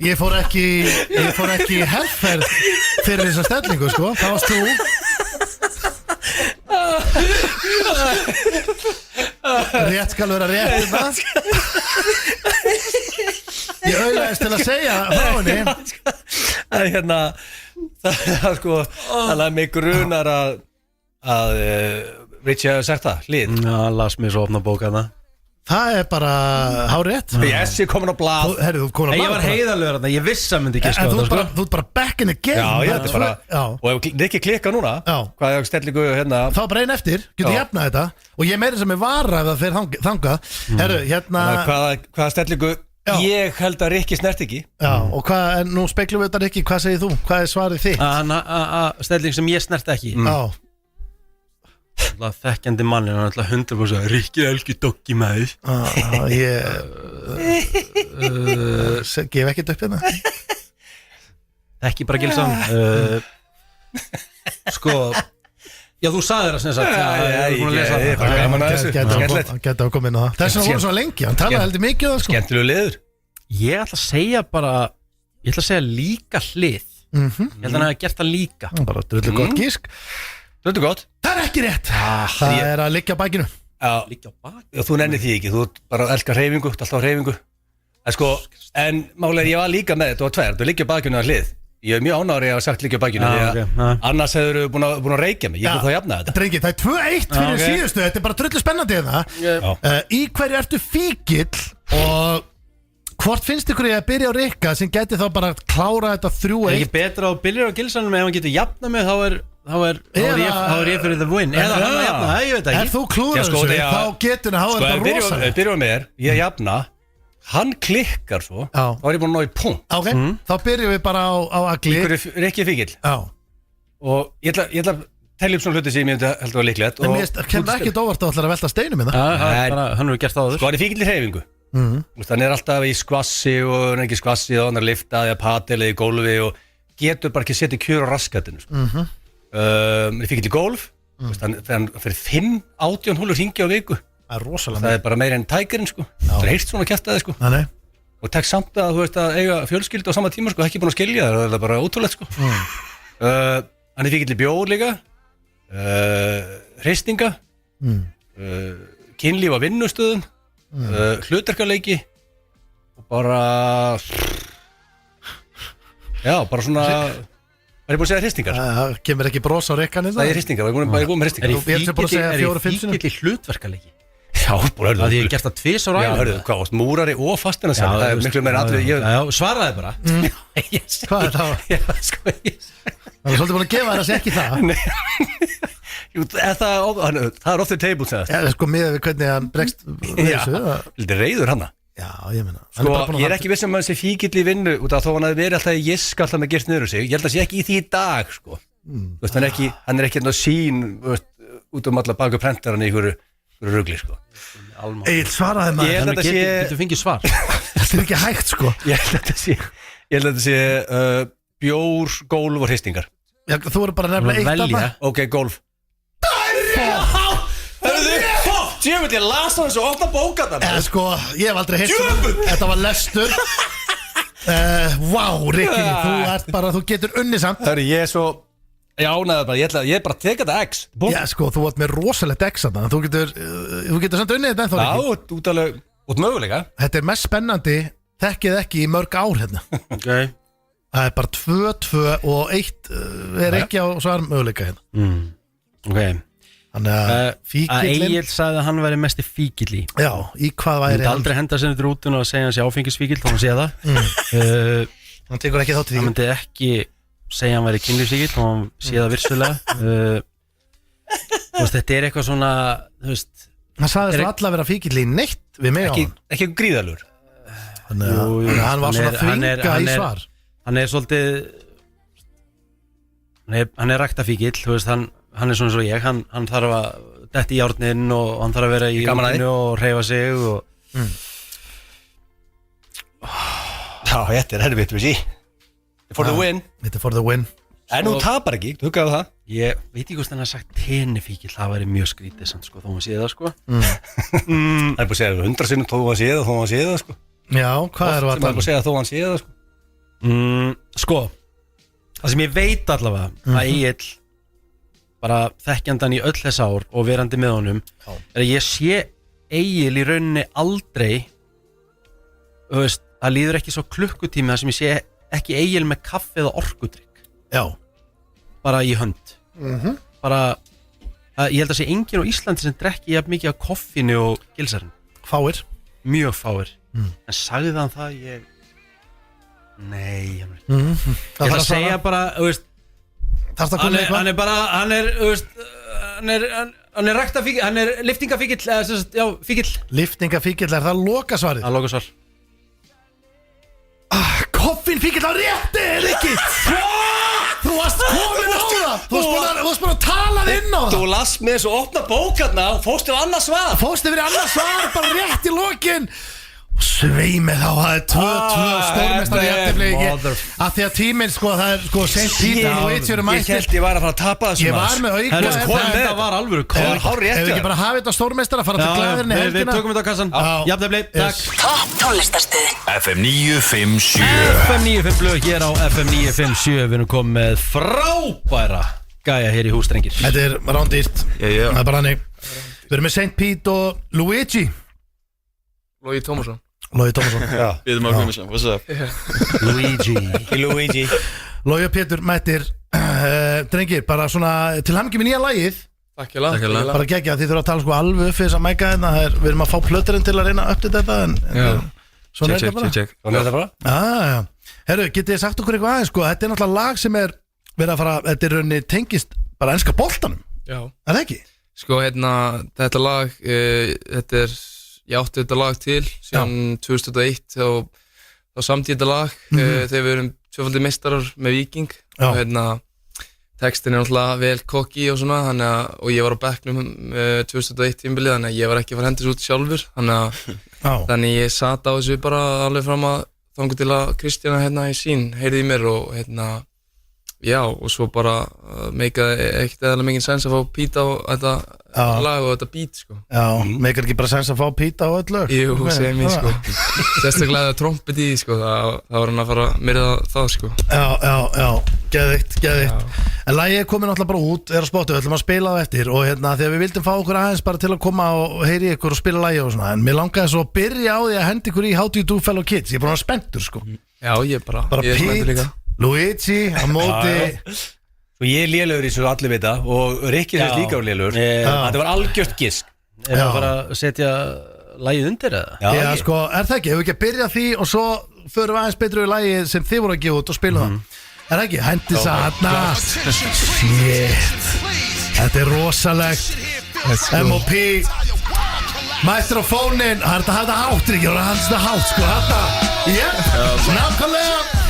ég fór ekki í herrferð fyrir þessa stellingu sko, það varst þú rétt skal vera rétt ég auðvitaðist til að segja frá henni það er sko það er mig grunar að Richie hefur sagt það hlið las mér svo opna bókana það er bara hárétt yes, ég komin á blað ég var heiðarlegur ég viss að myndi ekki þú ert bara back in the game og ef Rikki klikka núna hvað er stellingu hérna þá bara einn eftir, getur jafnað þetta og ég meira sem er vara ef það fer þangað herru, hérna hvaða stellingu ég held að Rikki snert ekki og nú speklum við þetta Rikki, hvað segir þú? Hvað er svarið þitt? Stelling sem ég snert ekki þekkjandi mannin hann ætla 100% Rikki elski doggi maður ég gef ekkert upp hérna ekki bara Gilsan sko já þú sagði það sem sagt geta að koma inn á það þess að voru svo lengi, hann talaði heldur mikið um það sko skemmtilegu liður ég ætla að segja bara ég ætla að segja líka hlið ég held að hann hefði gert það líka bara drullu gott gísk drullu gott það er ekki rétt það er að liggja á bakinu þú nennir því ekki, þú bara elskar hreyfingu alltaf hreyfingu en málega ég var líka með þetta og tvær, þú liggja á bakinu að hlið ég er mjög ánægður að hafa sagt liggja á bakinu annars hefur þú búin að reykja mig ég vil þá jafna þetta Drengi, það er 2-1 fyrir síðustu þetta er bara drullu spennandi í hverju ertu fíkill og Hvort finnst ykkur ég að byrja á Rikka sem geti þá bara klára þetta 3-1? Er ekki betra á Billir á Gilsanum ef hann getur jafna mig þá er ég fyrir the win eða hann að jafna, ég veit ekki. Er þú klúður þessu, þá getur hann þetta rosalega. Byrjum með þér, ég jafna. Hann klikkar svo, þá er ég búin að ná í punkt. Ok, þá byrjum við bara á Agli. Ykkur Rikki Fíkil. Já. Og ég ætla að telja upp svona hluti sem ég myndi heldur að líklegt. En mér kemur ekki óvart að ætla að velta steinum í það. Hann hefur gert það áður. Sko hann er Fíkil í hreyfingu. Hann er alltaf í skvassi og hann er ekki skvassi og hann er liftað eða padel eða í gólfi og getur bara ekki setja kjör á raskatinu sko. Fíkil í gólf hann fyrir 5-18 húlur hringi á viku. Það er rosalega. Það er bara meira enn tækirinn sko. Það er heilt svona kjaftaði sko. Nei. Og tek samt að þú veist að eiga fjölskyldu á sama tíma sko, ekki búin að skilja það er bara ótrúlegt sko. Hann er Fíkil í bjór líka hreistinga kynlíf á vinnustöðum hlutarkaleiki og bara bara svona var ég búin að segja hristingar? Það kemur ekki bros á Rikkan það er hristingar, var ég búin með hristingar Er ég Fíkil í hlutverkaleiki? Já, bara Það ég hef gert það 2 á ræðinu. Já, hörðu, hvað, múrari og fastina sem það er miklu meira atrið svaraði bara. Hvað er það? Það er svolítið búin að gefa þér að segja ekki það. Jú, það er off the table Já, sko miðað við hvernig hann bregst Lítið reiður hana. Já, ég meina Sko, ég er ekki viss að sé Fíkil í vinnu út af þó hann hafi verið alltaf í jisk alltaf með gert niður sig. Ég held að sé ekki í því í dag, sko. Hann er ekki sín út alla baku prentaran í einhverju rugli, sko. Egil svaraði maður Getur fengið svar. Þetta er ekki hægt, sko. Ég held að þetta sé bjór, gólf og hristingar. Já, þú eru bara nefnilega eitt af það. Ok, gólf. Djöfull, ég las það eins og opna bókarnar. Sko, ég hef aldrei heilt þetta var lestur. Vá, Rikki, þú getur unni samt. Það er ég svo ánægður bara, ég bara teka þetta X. Já, sko, þú ert með rosalegt X þarna. Þú getur samt unnið þetta ennþá, Rikki. Já, út möguleika. Þetta er mest spennandi, þekkið ekki í mörg ár hérna. Ok. Það er bara 2-2 og 1 er ekki á svar möguleika hérna. Ok. Þannig að Fíkillinn Egil sagði að hann væri mesti Fíkill í. Já, í hvað væri hann? Hann myndi aldrei henda sér út rútuna og segja hans áfengisfíkill þá hann sé það. Hann tekur ekki þátt í því. Hann myndi ekki segja hann væri kynlífsfíkill þá hann sé það virsulega. Þetta er eitthvað svona hann sagði svo alla vera Fíkill í neitt við mig á hann. Ekki gríðalur. Þannig að hann var svona þvinga í svar. Hann er svolítið hann er ræktafíkill, þú veist hann er svona svo ég, hann þarf að detti í járnin og hann þarf að vera í járninu og hreyfa sig og Já, þetta er herfitt við sí For the win Þetta er for the win En hún tapar ekki, þú huggaðu það Ég veit ekki hvort hann har sagt tenifíkill, það væri mjög skrítið samt sko, þó hann sé það sko Það er búin að segja 100 sinnum þó hann sé það sko Já, hvað er það búin að segja þó hann sé það sko Sko, það sem ég veit allavega að Egill bara þekkjandan í öll þess ár og verandi með honum er að ég sé Egil í rauninni aldrei það líður ekki svo klukkutími þar sem ég sé ekki Egil með kaffi eða orkudrykk bara í hönd bara, ég held að sé enginn á Íslandi sem drekki jafn mikið af koffinu og gilsarinn mjög fáir en sagði hann það nei ég ætla að segja bara hann er bara hann er ræktafíkill hann er liftingafíkill liftingafíkill, er það lokasvarið? Það lokasvar Koffinfíkill á rétti, Rikki Þú varst komin á það Þú varst bara að tala inn á það Þú las með þessu opna bókarna og fórstu við annars svar Fórstu við annars svar, bara rétt í lokin Sveimi þá, það er 2-2 stórmestari jafntefli af því að tíminn sko, það er sko St. Peter og Eitjur Ég held ég var að fara að tapa þessu Ég var með auka Þetta var alvöru Ef við ekki bara hafið þetta stórmestara fara til glæðirinn í helgina Við tökum þetta á kassan Jafntefli, takk Topp tónlistarstöðin FM 957 FM 95 blöð hér á FM 957 Við erum komið með frábæra gæja hér í húsdrengir Þetta er rándýrt Það er bara hannig Við erum með St. Pete og Luigi Logi Tómasson Við erum að koma sem, what's up? Luigi Logi og Pétur mættir drengir, bara svona til hamngi með nýja lagið Takk ég lag Bara gegja, þið þurfa að tala sko alveg upp fyrir þess að mæka hérna Við erum að fá plöturinn til að reyna að uppdata þetta Svona er þetta bara Svona er þetta bara Já Herru, getið þið sagt okkur eitthvað aðeins sko Þetta er náttúrulega lag sem er verið að fara Þetta er rauninni tengist bara enska boltanum Já. Er það ekki? Sko, þetta lag, þetta er, ég átti þetta lag til síðan 2001 þá samtíð þetta lag þegar við erum tvöfaldir meistarar með Víking og textin er náttúrulega vel kokki og svona og ég var á bekknum 2001 tímabilið þannig að ég var ekki að fara hendis út sjálfur þannig ég sat á þessu bara alveg fram að þangu til að Kristjana í sín heyrði í mér og já og svo bara meikaði ekkert eða mikið sens að fá Pete á þetta lag og þetta beat sko Já, meikar ekki bara sens að fá Pete á öll lög Jú, segir mér sko sérstaklega trompet í sko það var hann að fara að myrða það sko Já, geðvikt En lagið er komin náttúrulega bara út, er á spotu, við ætlum að spila það eftir og þegar við vildum fá okkur aðeins bara til að koma og heyri ykkur og spila lagið og svona en mér langaði svo að byrja á því að hendi ykkur í How Do You Do Fellow Kids, ég er bara spenntur sko Já, ég er Pete, líka Luigi, á móti Og ég er lélugur í svo allir vita og Rikki sést líka á lélugur Þetta var algjört gisk Er það bara að setja lagið undir eða? Já, sko, er það ekki, hefur ekki að byrja því og svo förum við aðeins betru í lagið sem þið voru að gefa út og spila það Er það ekki, hendi það hérna Shit Þetta er rosalegt M.O.P. Mættur á fónin, það er þetta hátt Rikki, það er þetta hátt sko, þetta nákvæmlega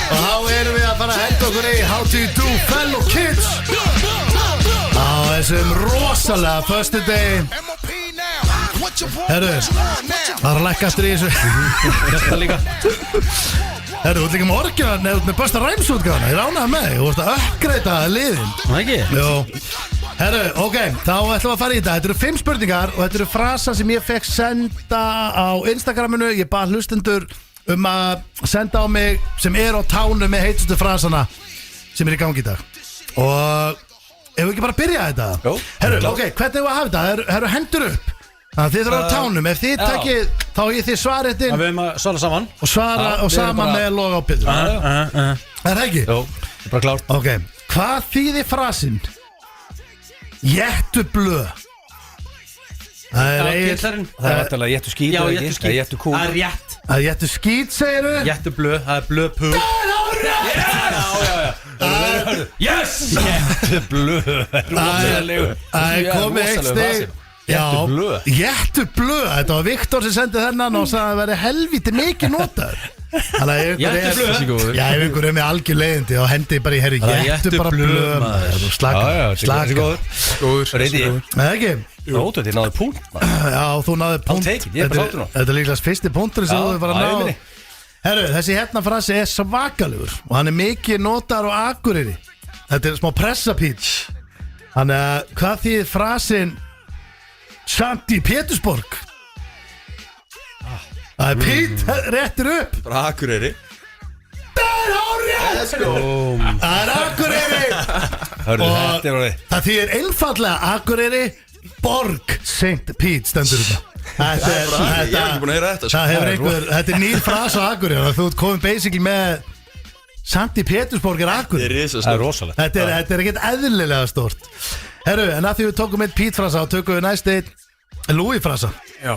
Og þá erum við að fara að henda okkur í How Do You Do Fellow Kids Á þessum rosalega föstu degi Herru, það er að lækka eftir í þessu Þetta líka Herru, þú ert líka með orginal með besta ræmsútgáðana Ég ránaði með þig, þú vorst að uppgreita liðin Það ekki? Jó Herru, ok, þá ætlum við að fara í þetta Þetta eru 5 spurningar og þetta eru frasar sem ég fekk senda á Instagraminu Ég bað hlustendur að senda á mig sem er á tánu með heitustu frasana sem er í gangi í dag og ef við ekki bara byrja þetta Herru, ok, hvernig við að hafa þetta? Herru, hendur upp þannig að þið þurfa á tánum ef þið takkið, þá ég þið svarið inn Við höfum að svara saman og svara og saman með loga á byrju Er það ekki? Jó, bara klárt Ok, hvað þýðir frasinn? Jettu blöð Það er eiginlega Það er alltaf jettu skít Já, jettu skít Jettu kú Það er rétt að jettu skít, segir þú? Jettu blöð, það er blöð pú Yes! Jettu blöð Það er komið eitt stig Jettu blöð Þetta var Viktor sem sendið þennan og sagði að það væri helviti mikið notaður Jettu blöð Já, ef einhver er með algjör leiðindi og hendi bara í herri Jettu bara blöð Slaka Góður ekki? Rótu, þið náðu punkt Já, þú náðu punkt Þetta er líklega fyrsti punktur sem þú bara náðu Herru, þessi hérna frasi er svakalugur og hann er mikið notaður á Akureyri Þetta er smá pressapíts Þannig að hvað þýðir frasin Samt í Pétursborg Það er Pít, réttir upp Bara Akureyri Það er hárið Það er Akureyri Og það þýðir einfallega Akureyri Borg St. Pete stendur þetta Ég hef ekki búin að heyra þetta Það hefur einhver, þetta er nýr frasa á Akureyri Þú ert komin basically með Samt í Pétursborg er Akureyri Það er rosalegt Þetta er ekkert eðlilega stort Herru, en að því við tókum eitt Pete frasa og tökum við næst eitt Louis frasa Já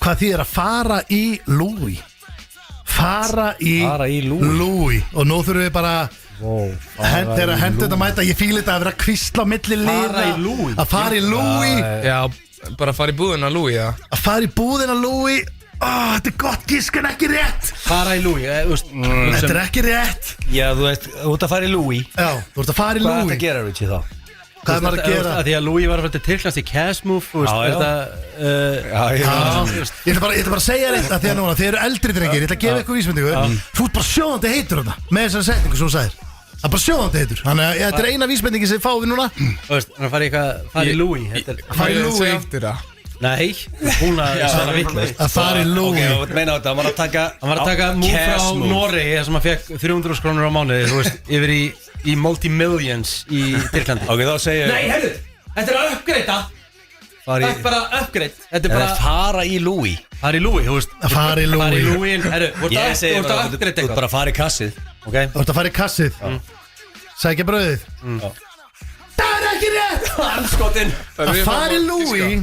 Hvað þýðir að fara í Louis? Fara í Louis Og nú þurfum við bara Þegar hendur þetta mæta Ég fíl þetta að vera kvistla á milli liða Að fara í Louis Já, bara fara í búðina Louis Að fara í búðina Louis Þetta er gott gísk en ekki rétt Fara í Louis Þetta er ekki rétt Já, þú ert að fara í Louis Já, þú ert að fara í Louis Hvað er þetta að gera, Richie, þá? Hvað er maður að gera? Því að Louis var að fara til Tyrklands í Cash Move Ég ætla bara að segja þetta Því að núna, þið eru eldri drengir Ég ætla að gefa ykkur vísmyndingu Þú ert bara sjóðandi heitur þarna Með þessari setningu sem þú sagðir Það er bara sjóðandi heitur Þannig að þetta er eina vísmyndingi sem fáum við núna Það er að fara í Louis Fara í Louis Nei, hún að svara vitlaust. Að fara í Louis. Ok, þú meina þetta, hann var að taka múl frá Noregi sem að fekk 300 krónur á mánuði, þú veist, yfir í multi-millions í Tyrklandi. Ok, þá segja Nei, herru, þetta er að uppgreita. Þetta er bara uppgreit. Þetta er bara fara í Louis. Fara í Louis, þú veist. Fara í Louis. Fara í Louis, herru, þú ert að uppgreita eitthvað. Þú ert bara að fara í kassið. Ok. Þú ert að fara í kassið. Sækja brauðið. Það er ekki rétt. Anskotin. Að fara í Louis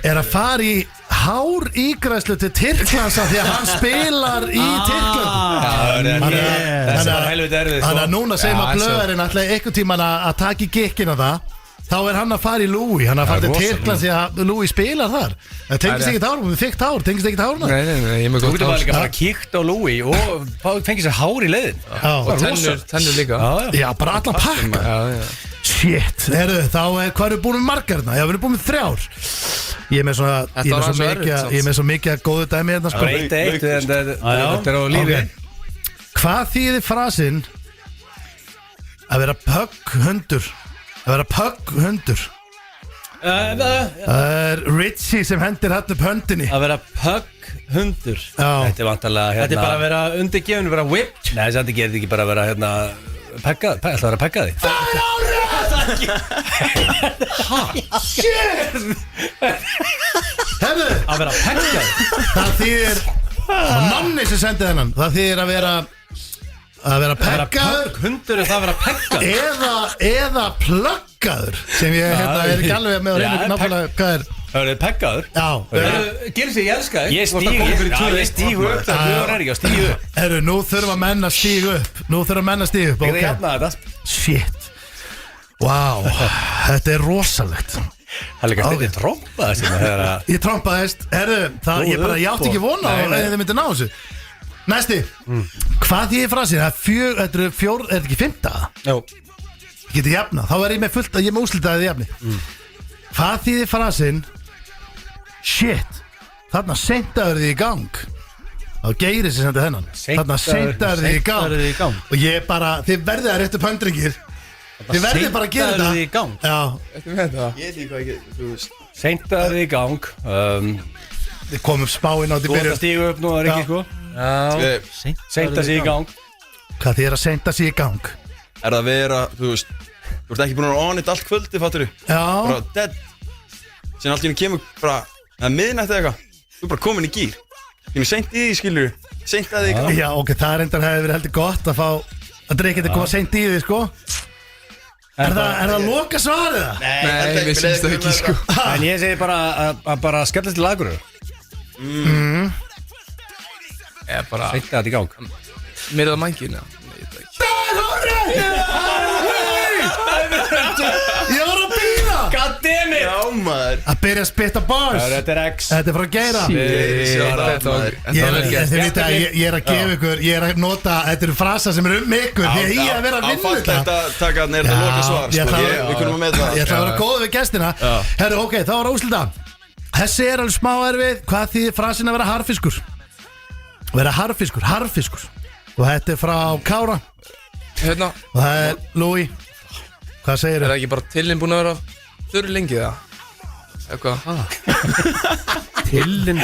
er að fara í hár ígræslu til Tyrklands af því að hann spilar í Tyrkland. Þessi var helviti erfið Þannig að núna segjum að blöðarinn ætlaði einhvern tímann að taka í gikkinn á það. Þá hann að fara í Louis, hann að fara til Tyrklands því að Louis spilar þar. Það tengist ekki hár, við fikk hár, tengist ekki hárna. Nei, ég er með Þú gott getur hár bara líka bara kíkt á Louis og fengið sér hár í leiðin. Og tennur líka. Já, bara allan pakka. Já. Shit, þá hvað eru búin með margar hérna? Já, við erum búin með 3. Ég er með svona, ég er með svo mikið að góðu dæmi hérna, sko. Þetta er á lífi. Hvað þýðir frasinn að vera pögghundur? Að vera pögghundur. Það Richie sem hendir hann upp höndinni. Að vera pögghundur. Þetta er vantarlega Þetta er bara að vera undirgefin, vera whipped. Nei, þetta getur ekki bara að vera peggað. Það er að vera peggað því. Það er Shit! Hefðu, Að vera peggað. það þýðir Nonni sem sendi þennan. Það þýðir að vera peggaður Hundur er það að vera peggað. eða pluggaður sem ég er ekki alveg með að reyna nákvæmlega hvað er. Það er peggaður. Já, Gerir sig, ég elska þig. Ég stígu upp það er ekki að stígu upp. Herru, nú þurfa menn að stígu upp. Ég er jafna þetta. Shit. Vá, þetta er rosalegt. Það er líka stundin trompað þessi. Ég trompaðist. Herru, ég átti ekki vona á að þið myndi ná þessu. Næsti. Hvað þýðir frasinn? Þetta er ekki 5. Jó. Getið jafna, þá er ég með fullt ég er með úrslitaðið jafni. Hvað þýðir frasinn? Shit, þarna seintaður þið í gang. Þá Geiri sem sendi þennan. Þarna seintaður þið í gang. Og ég bara, þið verðið að réttu pöndringir. Þið verðið bara að gera þetta. Seintaður þið í gang. Já. Þetta með það. Ég veit hvað ekki, þú veist. Seintaður þið í gang. Þið komum spáinn á því Þú ert byrjun. að stígu upp nú, það er ekki sko. Seinta sig í gang. Hvað þið að seinta sig í gang? Er það að vera, þú veist, þú ert ekki búin að vera on it allt kvöldi, fattur þú? Já. Bara dead. Sen allt í henni kemur bara, miðnætti eða eitthvað. Þú er bara komin í gýr. Kemur seint í því, skilur þú? Seint að því í gang. Já, ok, það reyndar hefði verið heldur gott að fá að dreikið koma seint í því, sko. Er það loka svarið það? Nei, við syns það ekki sko. En ég segi bara að bara skellast til lagur. Ég bara Seinta þetta í gang. Mér er það mængin, já. Nei, ég veit það ekki. Ég var að býða Goddammit! Já, maður. að byrja að spitta bars. Þetta er X. Þetta er frá Geira. Þið veit að ég er að gefa ykkur, ég er að nota, þetta eru frasa sem eru ykkur því að ég er að vera að vinna þetta. Þetta taka að neyra það loka svar, sko. Við kunum að með það. Ég ætla að vera góð við gestina. Herru, ok, þá var úrslita. Þessi er alveg smá erfið. Hvað þýðir frasin að vera harfiskur? Vera harfiskur. Og þetta er frá Kára. Hérna, Og það er Louis. Hvað segir er þau? það ekki bara tillinn búin að vera þurr lengi það? Eitthvað? Tillinn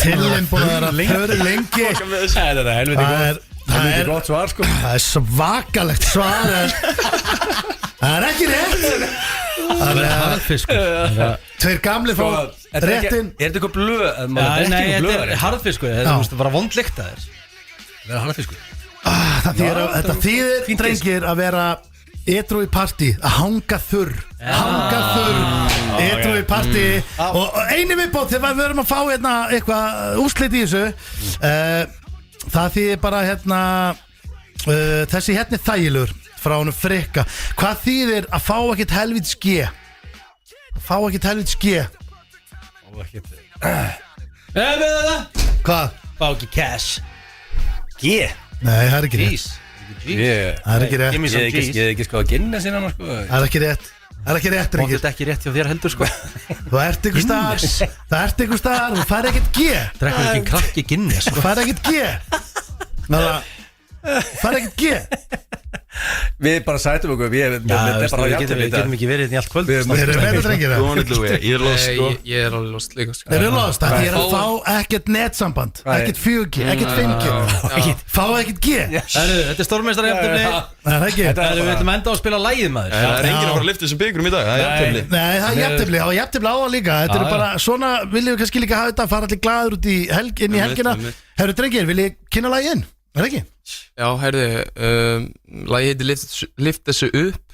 búin að vera þurr lengi. Þetta er helviti gott. Það Helviti er gott svar sko. Það er svakalegt svar en það er ekki rétt. Það er harðfiskur. Tveir gamli frá réttin. Er þetta eitthvað blöð? Nei, þetta er harðfiskur. Þetta er bara vondlykt að þér. Það er harðfiskur. Þetta þýðir drengir að vera edrú í partí, að hanga þurr edrú í partí og einu viðbót þegar við verum að fá hérna eitthvað úrslit í þessu það þýðir bara hérna þessi hérna er þægilegur frá honum Frikka. Hvað þýðir að fá ekkert helvítis G? Hvað? Fá ekki cash. G? Nei, það er ekki rétt. Það er ekki rétt. Ég hef ekki sko að kynna sinna sko. Það er ekki rétt. Þetta er ekki rétt hjá þér heldur sko. Þú ert ykkur staðar, þú fær ekkert G. Drekkur ekki krakki Guinness sko. Þú fær ekkert G. Fær ekkert G. Við bara sætum okkur. Við getum ekki verið í allt kvöld. Við erum með drengir það. Ég er lost, sko. Ég er alveg lost líka sko. Þeir eru lost, það er að fá ekkert netsamband, ekkert 4G, ekkert 5G. Fá ekkert G. Þetta er stórmeistarjafnefni. Það er ekki. Við ætlum enda á að spila lagið maður. Það er enginn að fara að lyfta þessum byggurum í dag. Það er jafntefli. Nei, það er jafntefli. Það var jafntefli á það líka. Þetta er bara, svona viljum við kannski líka hafa þetta, fara allir glaður út inn í helgina. Herru drengir, vil ég kynna lagið inn? Er það ekki? Já, heyrðu, lagi heitir Lift þessu upp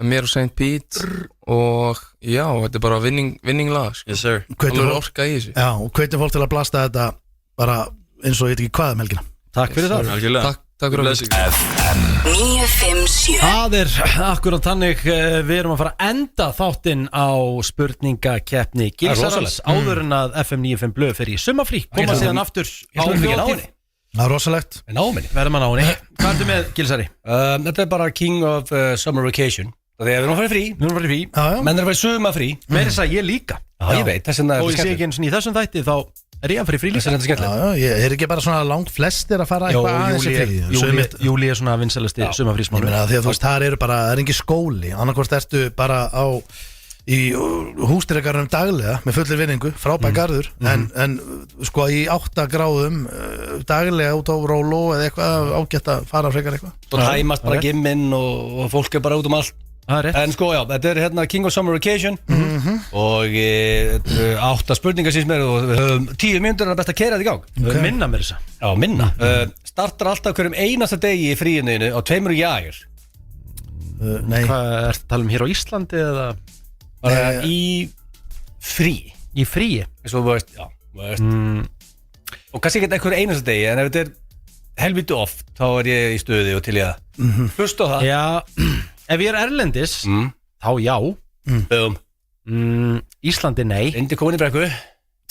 mér og St. Pete og já, þetta bara winning lag sko. Yes sir. Alveg orka í þessu. Já, og hvetjum fólk til að blasta þetta bara eins og ég veit ekki hvað helgina. Takk fyrir það. Algjörlega. Takk fyrir það. FM 957 Það akkurat þannig við erum að fara að enda þáttinn á spurningakeppni Gilsarans áður en að FM 95 blöð fyrir í sumarfrí koma síðan aftur á þjóðtíð. Það rosalegt. Verðum að ná henni. Hvað ertu með Gilsari? Þetta bara King of Summer Vacation. Það er við erum að fara frí. Menn er að fara í sumarfrí. Meira þess að ég líka. Já, ég veit, þess að og ég sé ekki eins og í þessum þætti þá er ég að fara í frí líka. Þetta er skemmtilegt. Já, ég er ekki bara svona langt flestir að fara eitthvað aðeins í frí. Júli er svona vinsalasti sumarfrísmánu. Ég meina því að þú veist, það eru bara, það er engin skóli. Annarkvort ertu bara í hústýragarðum daglega með fullir vinningu, frábær garður en sko í 8 gráðum daglega út á róló eða eitthvað ágætt að fara frekar eitthvað. Svo tæmast bara gimminn og fólk er bara út allt. En sko já, þetta er hérna King of Summer Vacation og 8 spurningar síns mér og við höfum 10 mínútur að best að keyra þetta í gang. Minna mér þessa. Já, minna. Startar alltaf hverjum einasta degi í fríinu á 2 jægir. Nei. Hvað ertu að tala hér á Íslandi eða? Bara í frí. Í fríi? Svo þú veist, já, og kannski ekki einhver einasta degi en ef þetta er helviti oft þá er ég í stuði og til ég að hlusta á það. Já, ef ég er erlendis þá já. Íslandi nei. Indi komin í brekku.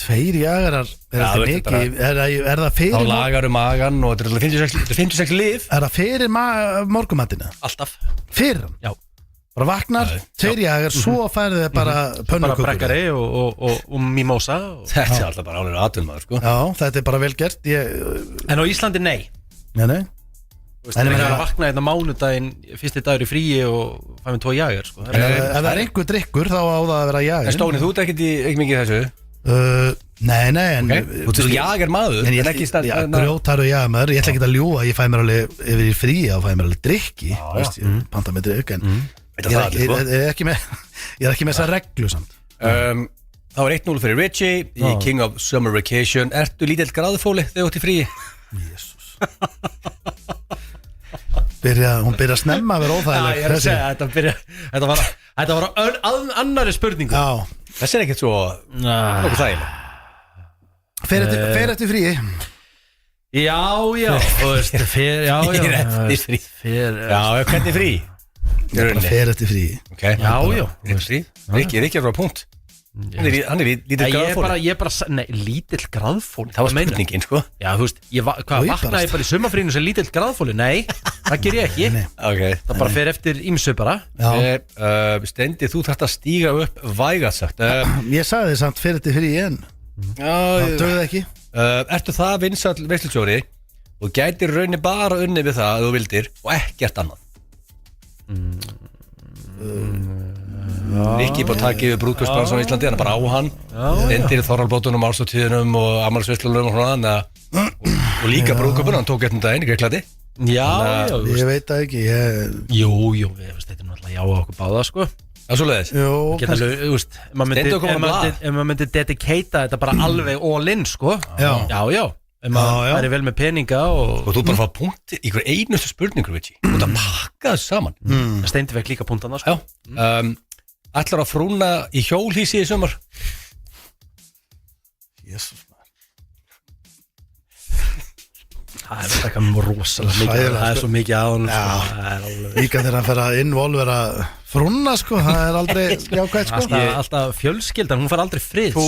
2 jagarar, er það mikið, er það fyrir þá lagar magan og þetta er 56 lif. Er það fyrir morgumattina? Alltaf. Fyrir hann? Já. Bara vaknar, 2 jagar, svo færðu þið bara pönnukökur. Bara brekkari og mimosa. Þetta er alltaf bara ánir aðtunmaður, sko. Já, þetta er bara vel gert. En á Íslandi nei. Nei. En ég er að vakna hérna mánudaginn, fyrsti dagur í fríi og fæ mér 2 jagar, sko. Ef það er einhver drikkur þá á það að vera jagar. En Stóni, þú ert ekki mikið í þessu? Nei, en þú ert jagar maður en grjótaru jagar, ég ætla ekki að ljúga, ég fæ mér alveg yfir í frí og fæ mér alveg drikki, ég panta með drikk en ég er ekki með þessa reglu samt. Það var 1-0 fyrir Richie í King of Summer Vacation. Ertu lítill gráðfóli þegar þú ert í fríi? Jésús. Hún byrja að snemma að vera óþægileg. Ég er að segja, þetta var annari spurningu. Já. Þessi er ekkert svo nokkuð þægileg. Fer eftir fríi. Já, fer eftir frí. Já, hvernig frí? Fer eftir fríi. Já. Rikki er frá punkt. Hann er lítill gráðfóli. Ég er bara, nei, lítill gráðfóli. Það var spurningin, sko. Já, þú veist, vaknaði bara í sumarfrínu sem lítill gráðfóli? Nei, það ger ég ekki. Það bara fer eftir ýmsu bara. Steindi, þú þarft að stíga upp vægast sagt. Ég sagði þið samt fer eftir fríi en það dögði ekki. Ertu það vinsall veislustjóri og gætir raunni bara unni við það að þú vildir og ekkert annað? Rikki bara takið við brúðkaupsbransan á Íslandi, hann bara á hann Stendir í Þorralbótunum, Álstóttíðunum og Afmælisveislunum og svona og líka brúðkaupinu, hann tók eftir daginn í Greiklandi. Já, ég veit það ekki. Jú, þetta er náttúrulega já á okkur báða, sko. Það er svo leiðis. Ef maður myndi dedicata þetta bara alveg all in, sko. Já. Ef maður er vel með peninga og þú bara fá punkti í hver einustu spurningur, veit ég. Þú ert að pakka þessu saman. Steindi vekk líka punktana, sko. Ætlar að frúna í hjólhýsi í sumar? Jésús maður. Það er eitthvað rosalega mikið. Það er svo mikið á hann. Líka þegar hann fer að involvera frúna, sko. Það er aldrei jákvæmt, sko. Alltaf fjölskyldan, hún fær aldrei frið. Þú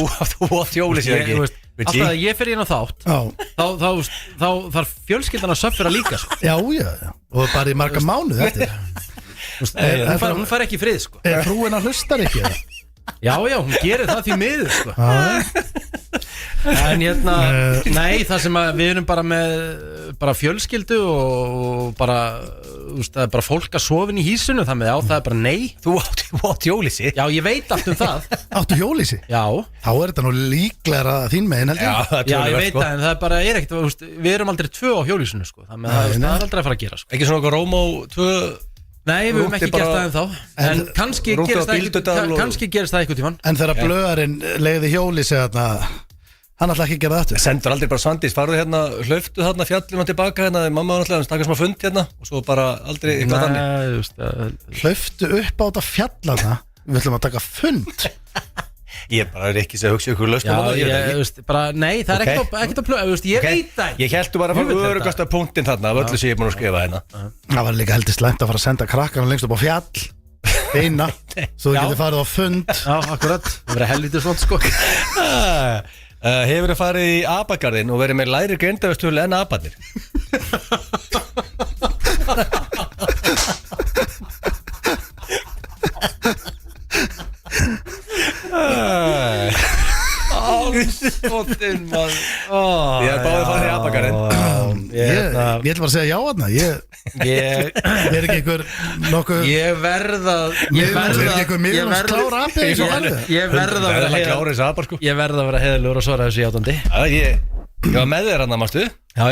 átt hjólhýsi ekki. Alltaf að ég fer inn á þátt þá þarf fjölskyldan að söffira líka, sko. Já. Og bara í marga mánuð eftir. Hún fær ekki frið, sko. Frúin að hlustar ekki. Já, hún gerir það því miður, sko. En nei, það sem að við erum bara með bara fjölskyldu og bara, það er bara fólk að sofin í hísinu, það er bara nei. Þú átt hjólísi? Já, ég veit allt um það. Áttu hjólísi? Já. Þá er þetta nú líklegra þín megin, held ég. Já, ég veit það, en það bara er ekkert, við erum aldrei 2 á hjólísinu, sko. Það er aldrei að fara að gera, sko. Ekki svona Rómó 2? Nei, við höfum ekki gert það ennþá. En kannski gerist það einhvern tímann. En þegar blöðarinn leiði hjólísi þarna hann ætla ekki að gera þetta. Sendur aldrei bara Svandís, farðu hérna, hlauftu þarna fjallinu og tilbaka hérna, mamma var náttúrulega, taka smá fund hérna og svo bara aldrei eitthvað þannig. Hlauftu upp á þetta fjallana, við ætlum að taka fund. Ég bara er ekki að hugsa ykkur lausn á það. Nei, það er ekkert að plöða, ég veit það. Ég held þú bara að fara örugasta punktin þarna af öllu sem ég er búin að skrifa hérna. Það var líka heldur slæmt að fara að senda krakkana lengst upp á fjall, eina, svo þú getur farið á fund. Já, akkurat, það verður helvítið svont sko. Hefur þið farið í abagarðin og verið með læri greindarvestölu en abarnir? Áskotinn maður. Ég er báðið farið í abagarðin. Ég ætla bara að segja já þarna. Ég er ekki einhver nokkuð. Ég verð að vera heiðarlegur og svara þessu játandi. Ég var með þér hann að mástu. Já,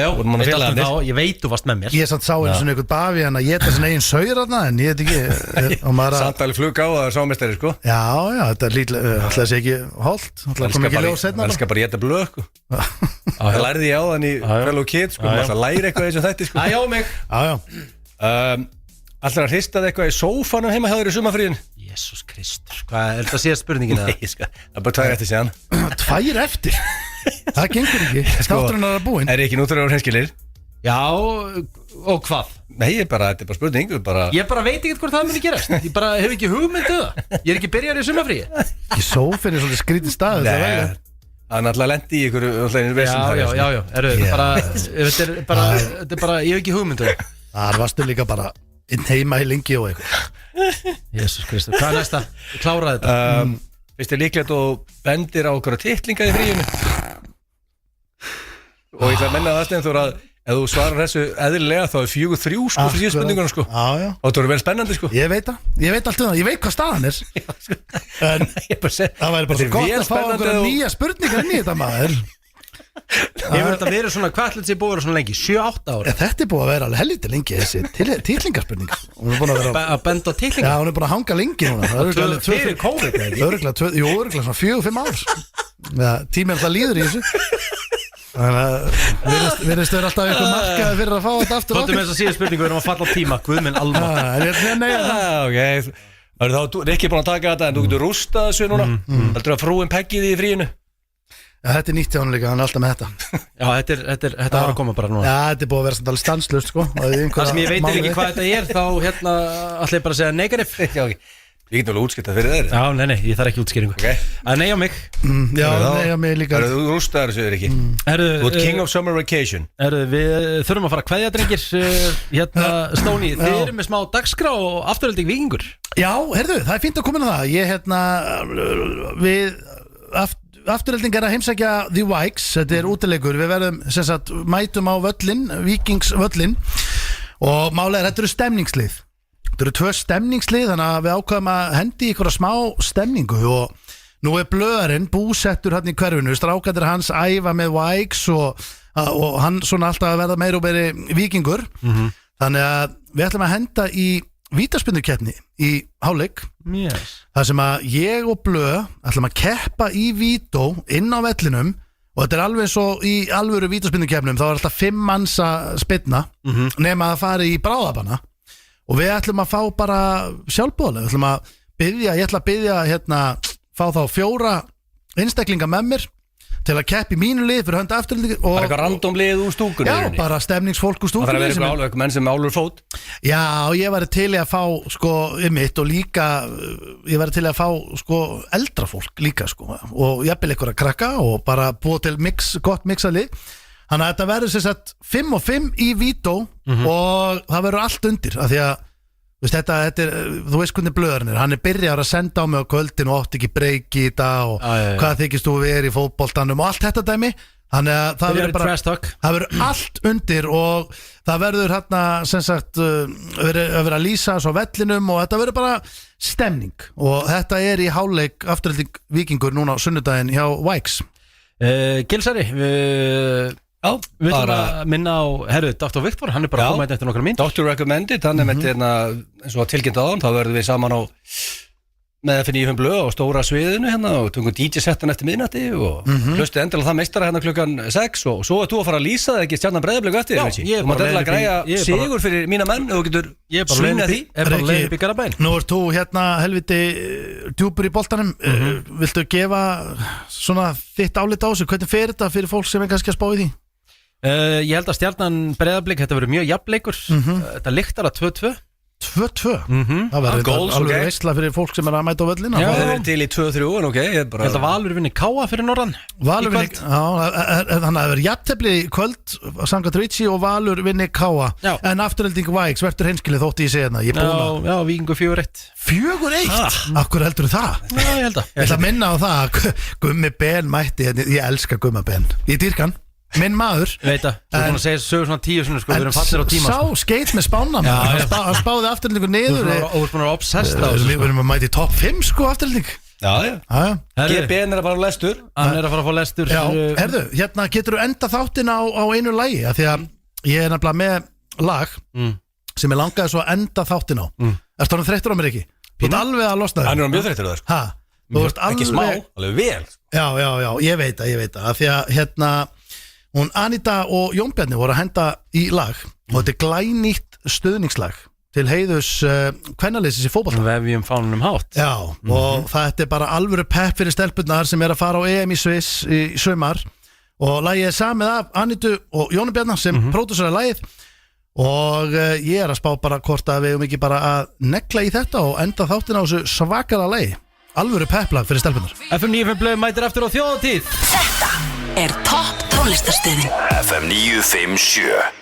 ég veit þú varst með mér. Ég satt sá einu svona einhvern bavi hann að geta sin eigin saur þarna, en ég veit ekki. Samtali flug á að það er sámestari sko. Já, þetta er lítið, alltaf sé ekki holdt. Alltaf kom ekki ljós setna. Það skal bara geta blöð sko. Það lærði ég á þann í fellow kids sko. Maður það læri eitthvað þessum þætti sko. Já, mig. Alltaf að hristað eitthvað í sófanum heima hjá þér í sumafríðin. Jésús Kristur, hvað er þetta að síðast spurningin? Nei, sko, það er bara 2 eftir síðan. 2 eftir? Það gengur ekki, státturinn er að búinn. Er ekki nútrúið á hreinskilir? Já, og hvað? Nei, þetta er bara spurning Ég bara veit ekkert hvort það muni gerast. Ég bara hef ekki hugmyndu það. Ég er ekki byrjar í sumafríi. Í sófinn er svolítið skrítið staður. Nei, það er náttúrulega lendi í ykkur þetta er bara, ég hef ekki hugmyndu það. Það varstu líka bara inn heima í lengi og eitthvað. Jésús Kristur, hvað er næsta? Ég kláraði þetta. Finnst þér líklegt og bendir á okkur titlinga í fríinu? Og ég ætla að menna það stendur að ef þú svarar þessu eðlilega þá er 4-3 sko fyrir síðan spurningunum sko. Og þetta voru vel spennandi sko. Ég veit það, ég veit allt um það, ég veit hvað staðan er. En það væri bara svo gott að fá okkur nýja spurningar inn í þetta maður. Hefur þetta verið svona, hvað ætlir þetta búið að vera svona lengi? 7-8 ára? Þetta er búið að vera alveg helviti lengi þessi titlingarspurning. Að benda á titlingar? Já, hún er búin að hanga lengi núna. Fyrir COVID eða ekki? Örugglega svona 4-5 ár. Tíminn alltaf líður í þessu. Þannig að virðist þau alltaf eitthvað markaði fyrir að fá þetta aftur. Þóttum við þess að síða spurningu, við erum að falla á tíma, Guðminn almátt. Þá er ekki búin að taka þetta en þú getur rústað þessu núna. Heldur að frúin peggið í fríinu? Já, þetta er nýtt hjá hann líka, hann er alltaf með þetta. Já, þetta var að koma bara núna. Já, þetta er búið að vera svona stanslust, sko. Það sem ég veit ekki hvað þetta er, þá ætla ég bara að segja negativ. Ég get alveg útskiptað fyrir þeir. Já, nei, ég þarf ekki útskýringu. Nei á mig. Já, nei á mig líka. Þú rústaðar þessu eða ekki? Þú ert king of summer vacation. Við þurfum að fara að kveðja drengir. Stóni, þið eru með smá dagskrá og afturölding Víkingur. Já, heyrðu, það er fínt að koma inn á það. Afturölding er að heimsækja The Vikes. Þetta er útileikur. Við verðum, sem sagt, mætum á völlin, Víkingsvöllin. Og málega, þetta eru stemningslið. Þetta eru 2 stemningslið, þannig að við ákvæðum að hendi ykkur að smá stemningu. Og nú er Blöðarinn búsettur hann í hverfinu. Strákarnir hans æfa með Vikes og hann svona alltaf að verða meira og meiri Víkingur. Þannig að við ætlum að henda í vítaspyrnukeppni í hálfleik. Það sem að ég og Blöð ætlum að keppa í vító inn á vellinum og þetta er alveg svo í alvöru vítaspyrnukeppnum, þá er alltaf 5 manns að spyrna nema að fara í bráðabanna og við ætlum að fá bara sjálfboðlega, ég ætla að biðja fá þá 4 einstaklinga með mér til að keppi mínu lið fyrir hönda afturlendingu. Það er eitthvað random lið úr stúkunni? Já, bara stemningsfólk úr stúkunni. Það þarf að vera eitthvað menn sem álur fót? Já, ég væri til að fá mitt og líka ég væri til að fá eldra fólk líka og jafnvel eitthvað að krakka og bara búa til gott mixalið. Þannig að þetta verður sem sagt 5 og 5 í vító og það verður allt undir af því að þetta er, þú veist hvernig Blöðarinn er, hann er byrjar að senda á mig á kvöldin og átt ekki breyki í þetta og hvað þykist þú við í fótboltanum og allt þetta dæmi, þannig að það verður bara, það verður allt undir og það verður sem sagt verður að lýsa svo vellinum og þetta verður bara stemning og þetta er í hálfleik afturölding Víkingur núna á sunnudaginn hjá Vikes. Gilsari, já, við ætlum að minna á Dr. Viktor, hann er bara að koma eftir nokkra mynd. Dr. Recommended, hann er með eins og tilkynnt á hann, þá verðum við saman á með F95 blöð á stóra sviðinu hérna og tungum DJ-settan eftir miðnætti og hlustu endilega það meistara hérna klukkan 6 og svo þú að fara að lýsa það ekki stjarnan Breiðablik eftir þú mátt endilega græja sigur fyrir mína menn og þú getur svingað því bara leiðin upp í Garabæn. Nú ert þú hérna helviti djúpur í boltanum viltu gefa svona þitt álit á þessu, hvernig fer þetta fyrir fólk sem er kannski að spá í því? Ég held að stjarnan Breiðablik þetta verður mjög jafnleikur þetta lyktar að 2-2 2-2 Það verður alveg veistla fyrir fólk sem er að mæta á völlin það verður til í 2-3 en ok Ég held að Valur vinni Káa fyrir norðan Valur vinni, þannig að það verður jafntefli í kvöld Sangat Ritchie og Valur vinni Káa en afturhelding Vægs verður hinskilið þótt ég segja það ég er búin Já, Víkingur 4-1 4-1? Akkur heldur það? Já, ég held að Ég ætla að minna á það Gummi Ben mætti, ég elska Gumma Ben Ég dýrk hann Minn maður Veit að, þú er búin að segja sögur svona 10 sinni sko, við erum fallir á tíma Sá skeit með spánan Hann spáði afturhaldingu niður Þú er búin að obsessed á Við erum að mæti top 5 sko afturhalding GBN er að fara á lestur Hann er að fara að fá lestur Herðu, hérna getur þú enda þáttin á einu lagi Því að ég er nefnilega með lag sem ég langaði svo að enda þáttin á Ertu hann þreyttur á mér ekki? Þú ert alveg að losna þér Hann er mjög þreyttur á þér Ekki smá, alveg vel Já, ég veit að Því að hérna hún Anita og Jón Bjarni voru að henda í lag og þetta er glænýtt stuðningslag til heiðus kvennalýsis í fótbolta Vefjum fánunum hátt og þetta er bara alvöru pepp fyrir stelpunnar sem er að fara á EM í Sviss í sumar og lagið er samið af Anitu og Jóni Bjarni sem pródúseraði lagið og ég er að spá bara hvort að við ekki bara að negla í þetta og enda þáttina á þessu svakara lagi alvöru pepplag fyrir stelpunnar FM 95 blöð mætir aftur á þjóðatíð Þetta er topp tónlistarstöðin FM 957